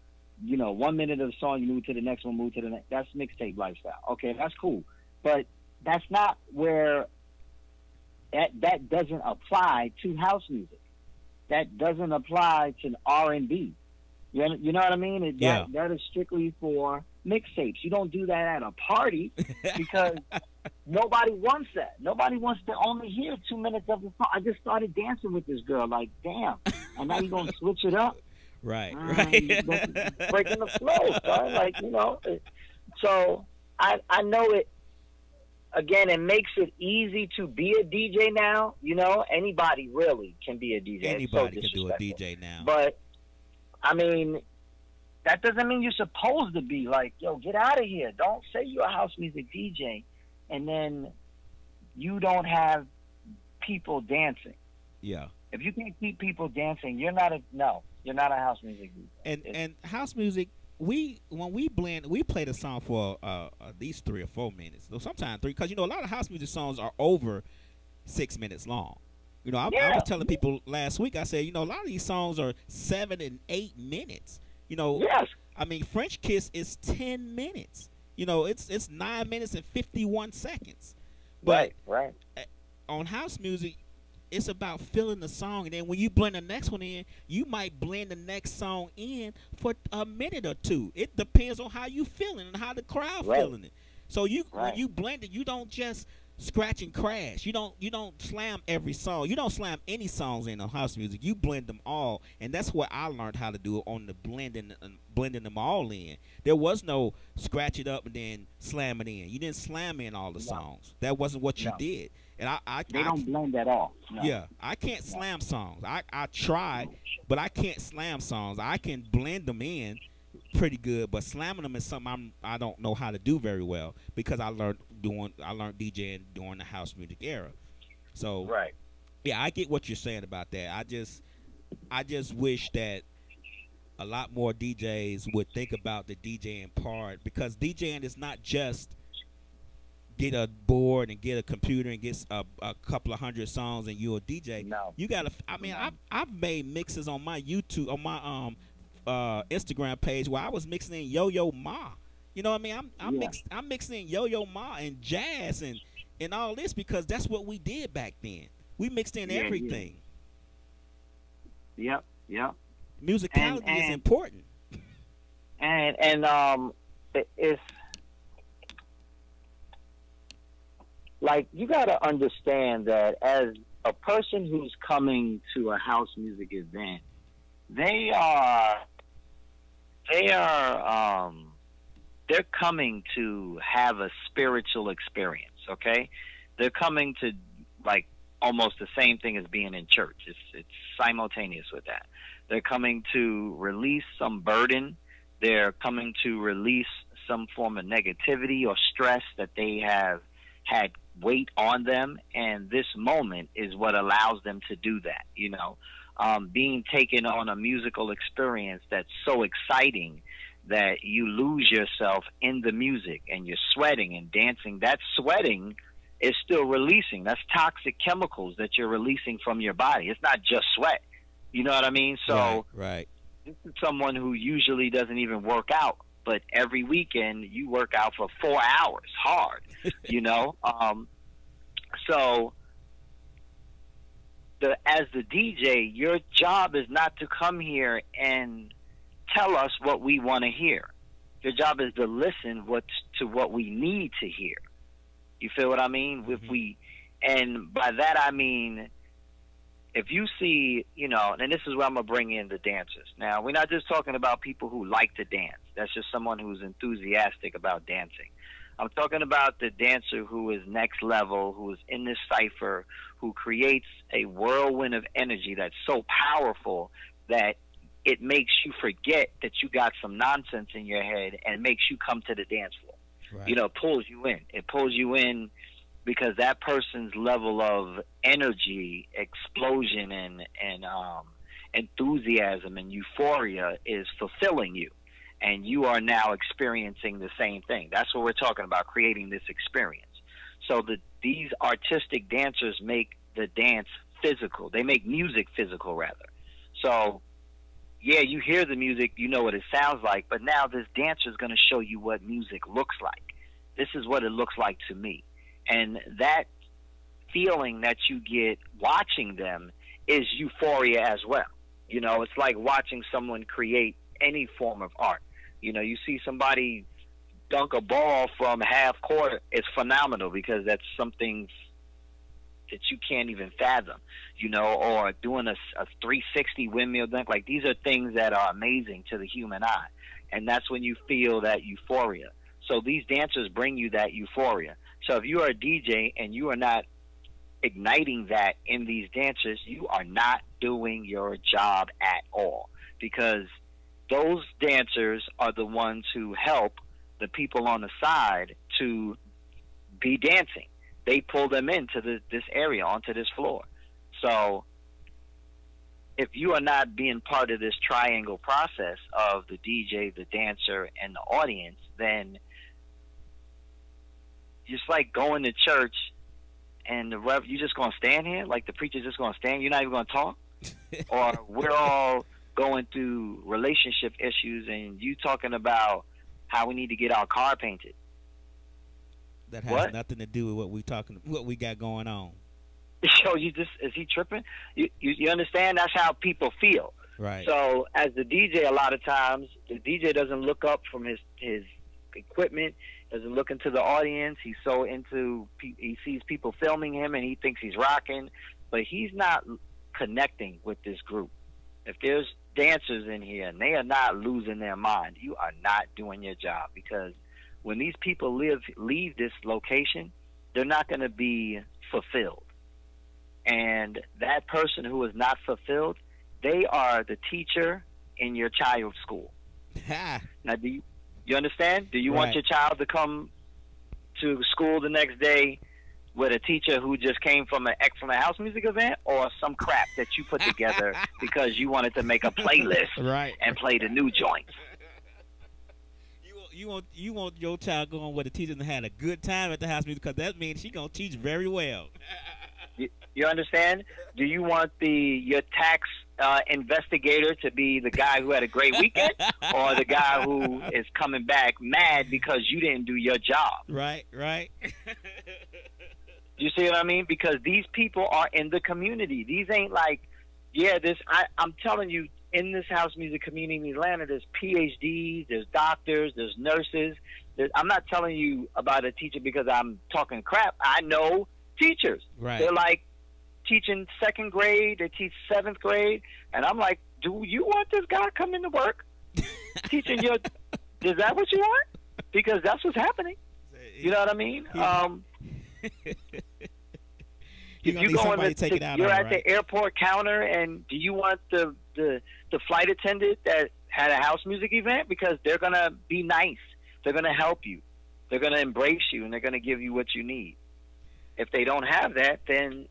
1 minute of the song. You move to the next one. Move to the next. That's mixtape lifestyle. Okay, that's cool. But that's not where that doesn't apply to house music. That doesn't apply to R&B. You know what I mean? That is strictly for mixtapes. You don't do that at a party because nobody wants that. Nobody wants to only hear 2 minutes of the song. I just started dancing with this girl. Like, damn. And now you're going to switch it up? Right. Breaking the flow, son. Like, So I know it. Again, it makes it easy to be a DJ now. Anybody really can be a DJ. Anybody can do a DJ now. But, I mean, that doesn't mean you're supposed to be like, yo, get out of here. Don't say you're a house music DJ and then you don't have people dancing. Yeah. If you can't keep people dancing, you're not a house music DJ. And house music, when we blend, we play the song for at least 3 or 4 minutes. So sometimes 3, because a lot of house music songs are over 6 minutes long. I was telling people last week. I said, a lot of these songs are 7 and 8 minutes. Yes. I mean, French Kiss is 10 minutes. It's 9 minutes and 51 seconds. But right. On house music, it's about feeling the song, and then when you blend the next one in, you might blend the next song in for a minute or 2. It depends on how you feeling and how the crowd feeling it. So when you blend it, you don't just scratch and crash. You don't slam every song. You don't slam any songs in house music. You blend them all, and that's what I learned how to do on the blending them all in. There was no scratch it up and then slam it in. You didn't slam in all the songs. That wasn't what you did. And they don't blend at all. No. Yeah, I can't slam songs. I try, but I can't slam songs. I can blend them in pretty good, but slamming them is something I don't know how to do very well because I learned DJing during the house music era. So Right. yeah, I get what you're saying about that. I just wish that a lot more DJs would think about the DJing part, because DJing is not just get a board and get a computer and get a couple of hundred songs and you're a DJ. No. You gotta. I mean, I've made mixes on my YouTube, on my Instagram page where I was mixing in Yo-Yo Ma. You know what I mean? I'm mixing in Yo-Yo Ma and jazz and all this because that's what we did back then. We mixed in everything. Yep. Musicality is important. And it's like, you got to understand that as a person who's coming to a house music event, they're coming to have a spiritual experience, okay? They're coming to, like, almost the same thing as being in church. It's simultaneous with that. They're coming to release some burden. They're coming to release some form of negativity or stress that they have had weight on them, and this moment is what allows them to do that, you know. Being taken on a musical experience that's so exciting that you lose yourself in the music and you're sweating and dancing. That sweating is still releasing. That's toxic chemicals that you're releasing from your body. It's not just sweat. You know what I mean? So right. This is someone who usually doesn't even work out, but every weekend you work out for 4 hours hard, you know? So as the DJ, your job is not to come here and tell us what we want to hear. Your job is to listen to what we need to hear. You feel what I mean? Mm-hmm. And by that I mean, if you see, you know, and this is where I'm going to bring in the dancers. Now, we're not just talking about people who like to dance. That's just someone who's enthusiastic about dancing. I'm talking about the dancer who is next level, who is in this cipher, who creates a whirlwind of energy that's so powerful that it makes you forget that you got some nonsense in your head and makes you come to the dance floor. Right. You know, it pulls you in. It pulls you in because that person's level of energy, explosion, and enthusiasm and euphoria is fulfilling you. And you are now experiencing the same thing. That's what we're talking about, creating this experience. So these artistic dancers make the dance physical. They make music physical, rather. So, yeah, you hear the music, you know what it sounds like, but now this dancer is going to show you what music looks like. This is what it looks like to me. And that feeling that you get watching them is euphoria as well. You know, it's like watching someone create any form of art. You know, you see somebody dunk a ball from half court, it's phenomenal because that's something that you can't even fathom, you know, or doing a 360 windmill dunk. Like, these are things that are amazing to the human eye. And that's when you feel that euphoria. So these dancers bring you that euphoria. So if you are a DJ and you are not igniting that in these dancers, you are not doing your job at all, because those dancers are the ones who help the people on the side to be dancing. They pull them into this area, onto this floor. So if you are not being part of this triangle process of the DJ, the dancer, and the audience, then it's like going to church and the rev, you just going to stand here? Like the preacher's just going to stand? You're not even going to talk? Or we're all going through relationship issues and you talking about how we need to get our car painted. That has nothing to do with what we got going on. So is he tripping? You understand? That's how people feel. Right. So as the DJ, a lot of times the DJ doesn't look up from his equipment. doesn't look into the audience. He's so into, he sees people filming him and he thinks he's rocking, but he's not connecting with this group. If there's dancers in here and they are not losing their mind, you are not doing your job, because when these people leave this location, they're not going to be fulfilled. And that person who is not fulfilled, they are the teacher in your child's school. Now, do you understand? Do you want your child to come to school the next day with a teacher who just came from a house music event, or some crap that you put together because you wanted to make a playlist and play the new joints? You want your child going with a teacher and had a good time at the house music, because that means she's gonna teach very well. You understand? Do you want your tax investigator to be the guy who had a great weekend, or the guy who is coming back mad because you didn't do your job? Right. You see what I mean? Because these people are in the community. These ain't like, I'm telling you, in this house music community in Atlanta, there's PhDs, there's doctors, there's nurses. I'm not telling you about a teacher because I'm talking crap. I know teachers. Right. They're like teaching 2nd grade, they teach 7th grade, and I'm like, do you want this guy coming to work teaching your? Is that what you want? Because that's what's happening. You know what I mean? If you go in you're at the airport counter, and do you want the flight attendant that had a house music event? Because they're gonna be nice, they're gonna help you, they're gonna embrace you, and they're gonna give you what you need. If they don't have that, then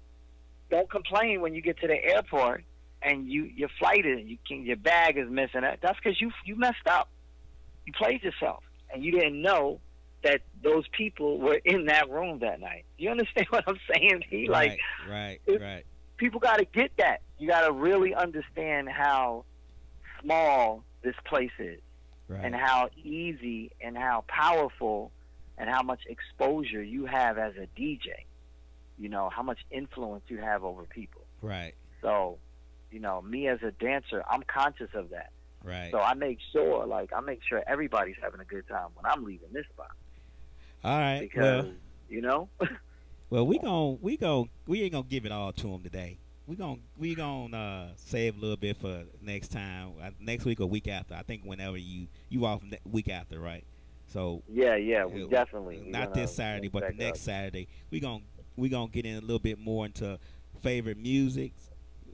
don't complain when you get to the airport and your flight your bag is missing. That's because you messed up. You played yourself, and you didn't know that those people were in that room that night. You understand what I'm saying? Right. People got to get that. You got to really understand how small this place is, and how easy and how powerful and how much exposure you have as a DJ. You know, how much influence you have over people. Right. So, you know, me as a dancer, I'm conscious of that. Right. So I make sure everybody's having a good time when I'm leaving this spot. All right. Because, you know. Well, we ain't gonna give it all to them today. We gonna save a little bit for next time, next week or week after. I think whenever you off week after, right? So yeah, we definitely not this Saturday, but the next Saturday we gonna get in a little bit more into favorite music,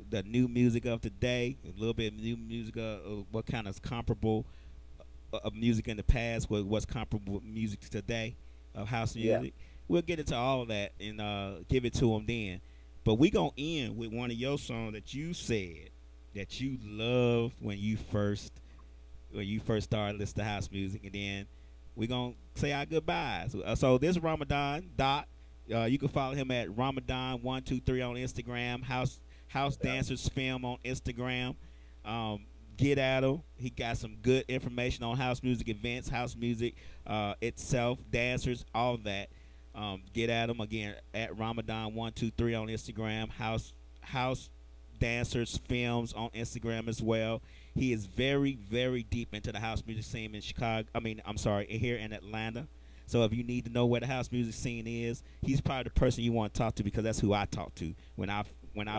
the new music of today, a little bit of new music of what kind of comparable of music in the past, what's comparable with music today of house music. We'll get into all of that and give it to them then. But we gonna end with one of your songs that you said that you loved when you first started listening to house music, and then we gonna say our goodbyes. So this Ramadan Dot, you can follow him at Ramadan123 on Instagram, House Dancers Film on Instagram. Get at him. He got some good information on house music events, house music itself, dancers, all that. Get at him again at Ramadan123 on Instagram, House Dancers Films on Instagram as well. He is very, very deep into the house music scene in here in Atlanta. So if you need to know where the house music scene is, he's probably the person you want to talk to, because that's who I talked to when I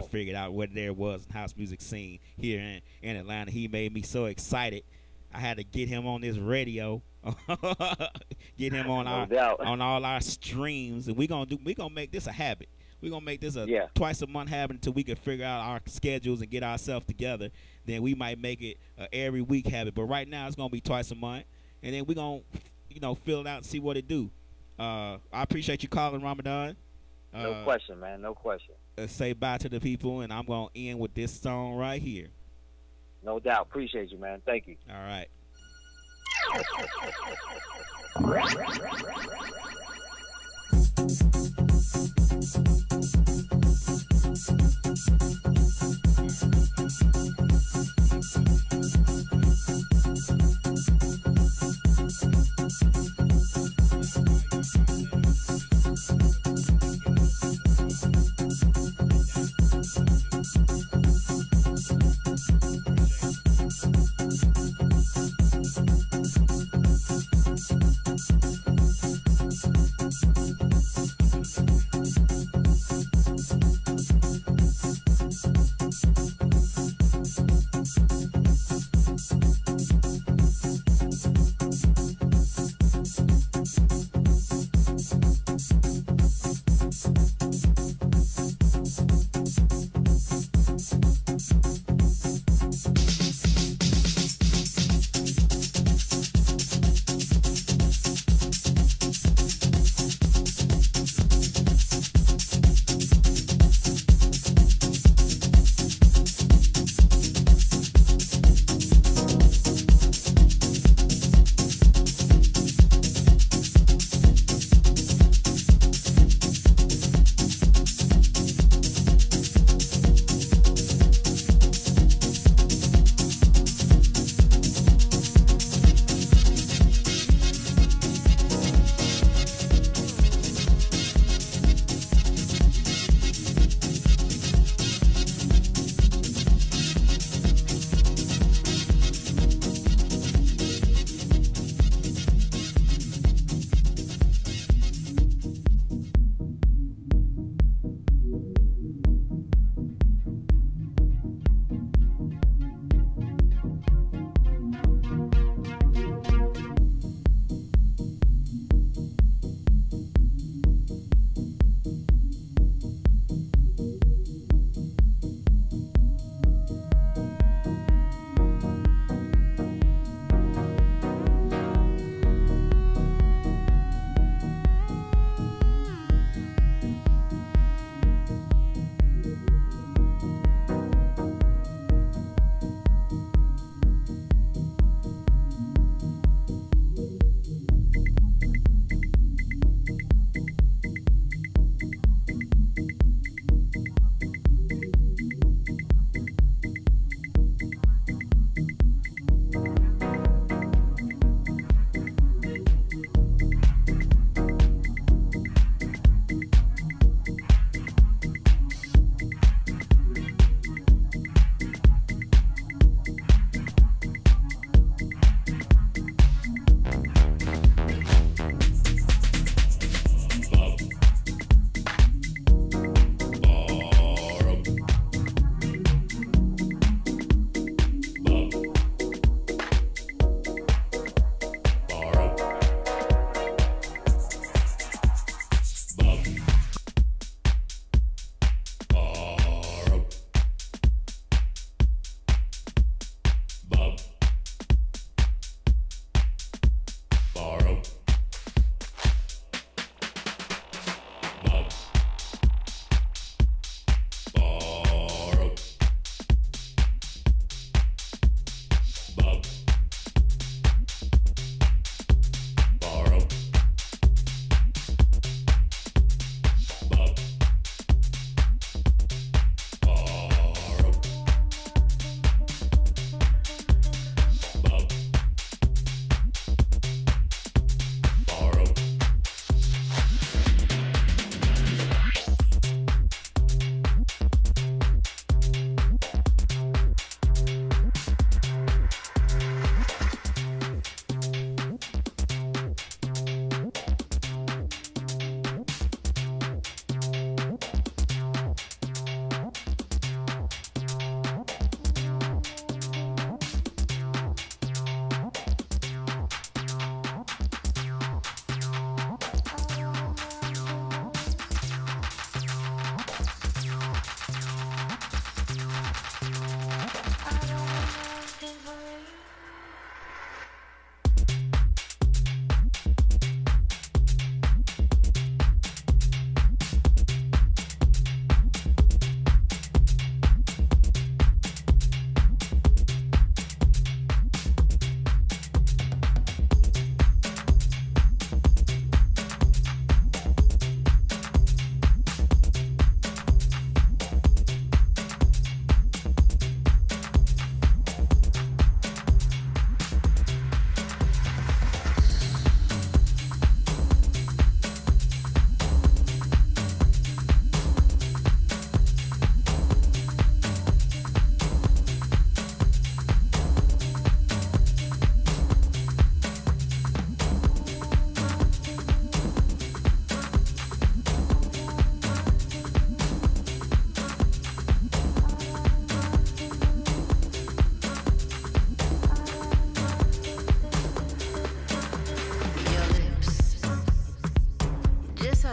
figured out what there was in house music scene here in Atlanta. He made me so excited. I had to get him on this radio, get him on all our streams, and we gonna make this a habit. We're gonna make this a twice a month habit until we can figure out our schedules and get ourselves together. Then we might make it a every week habit. But right now it's gonna be twice a month, and then we're gonna fill it out and see what it do. I appreciate you calling, Ramadan. No question, man. No question. Say bye to the people, and I'm gonna end with this song right here. No doubt. Appreciate you, man. Thank you. All right.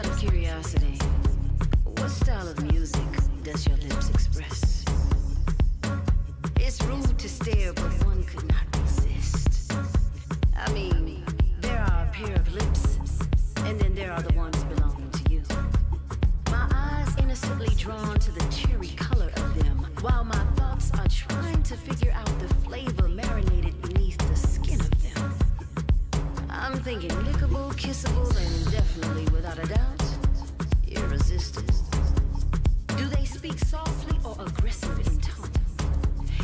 out of curiosity, what style of music does your lips express? It's rude to stare, but one could not resist. I mean, there are a pair of lips, and then there are the ones belonging to you. My eyes innocently drawn to the cherry color of them, while my thoughts are trying to figure out the flavor marinated beneath the skin of them. I'm thinking lickable, kissable, and definitely, without a doubt, irresistible. Do they speak softly or aggressive in tone?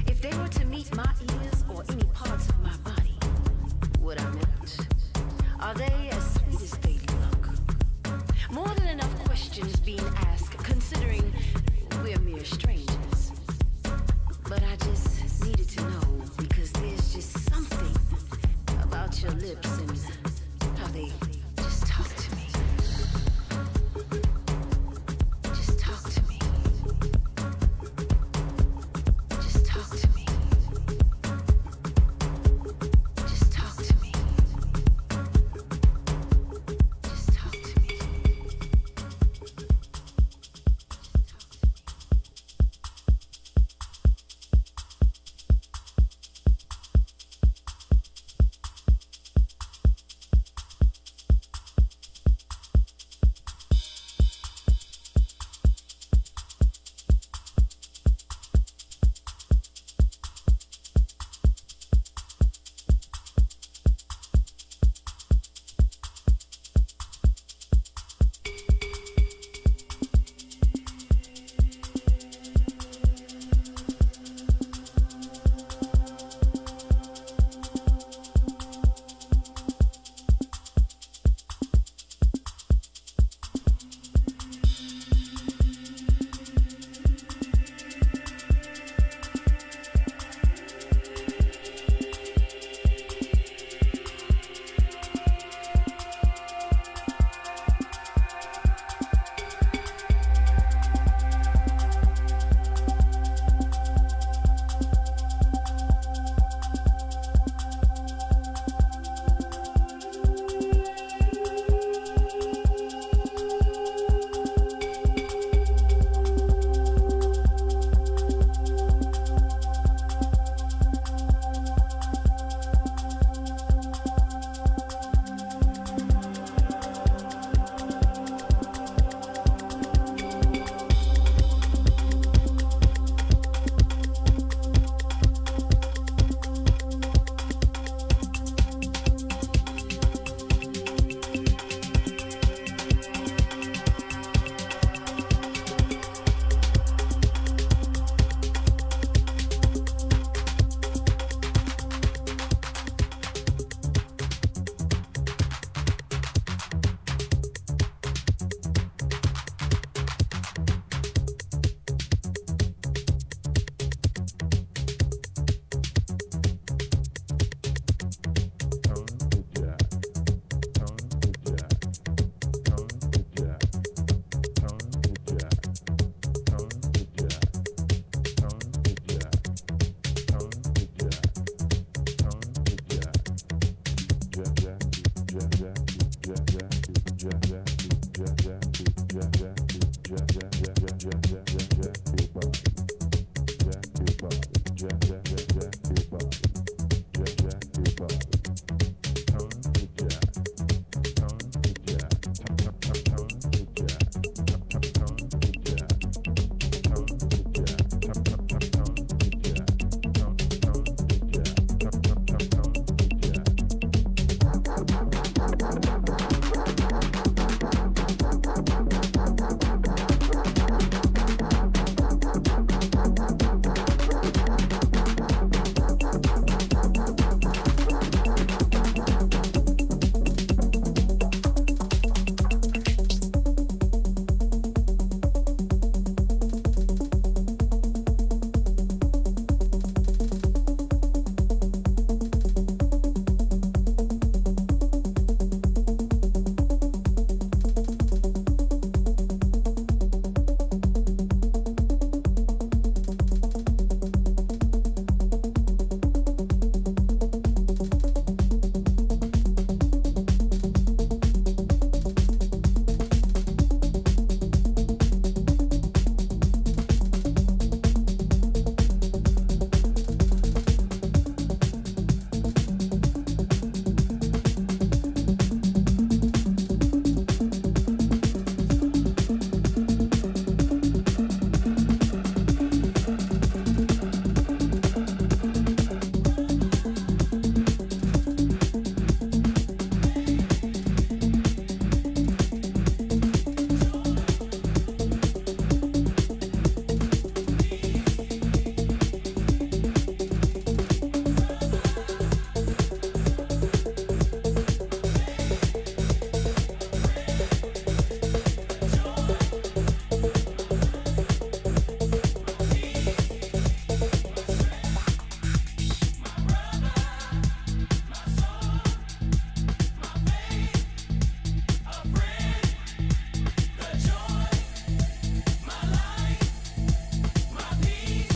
If they were to meet my ears or any parts of my body, would I melt? Are they as sweet as they look? More than enough questions being asked, considering we're mere strangers. But I just needed to know because there's just something about your lips and how they just talk to me. Just talk to me. Just talk to me. Just talk to me. Just talk to me. Yeah.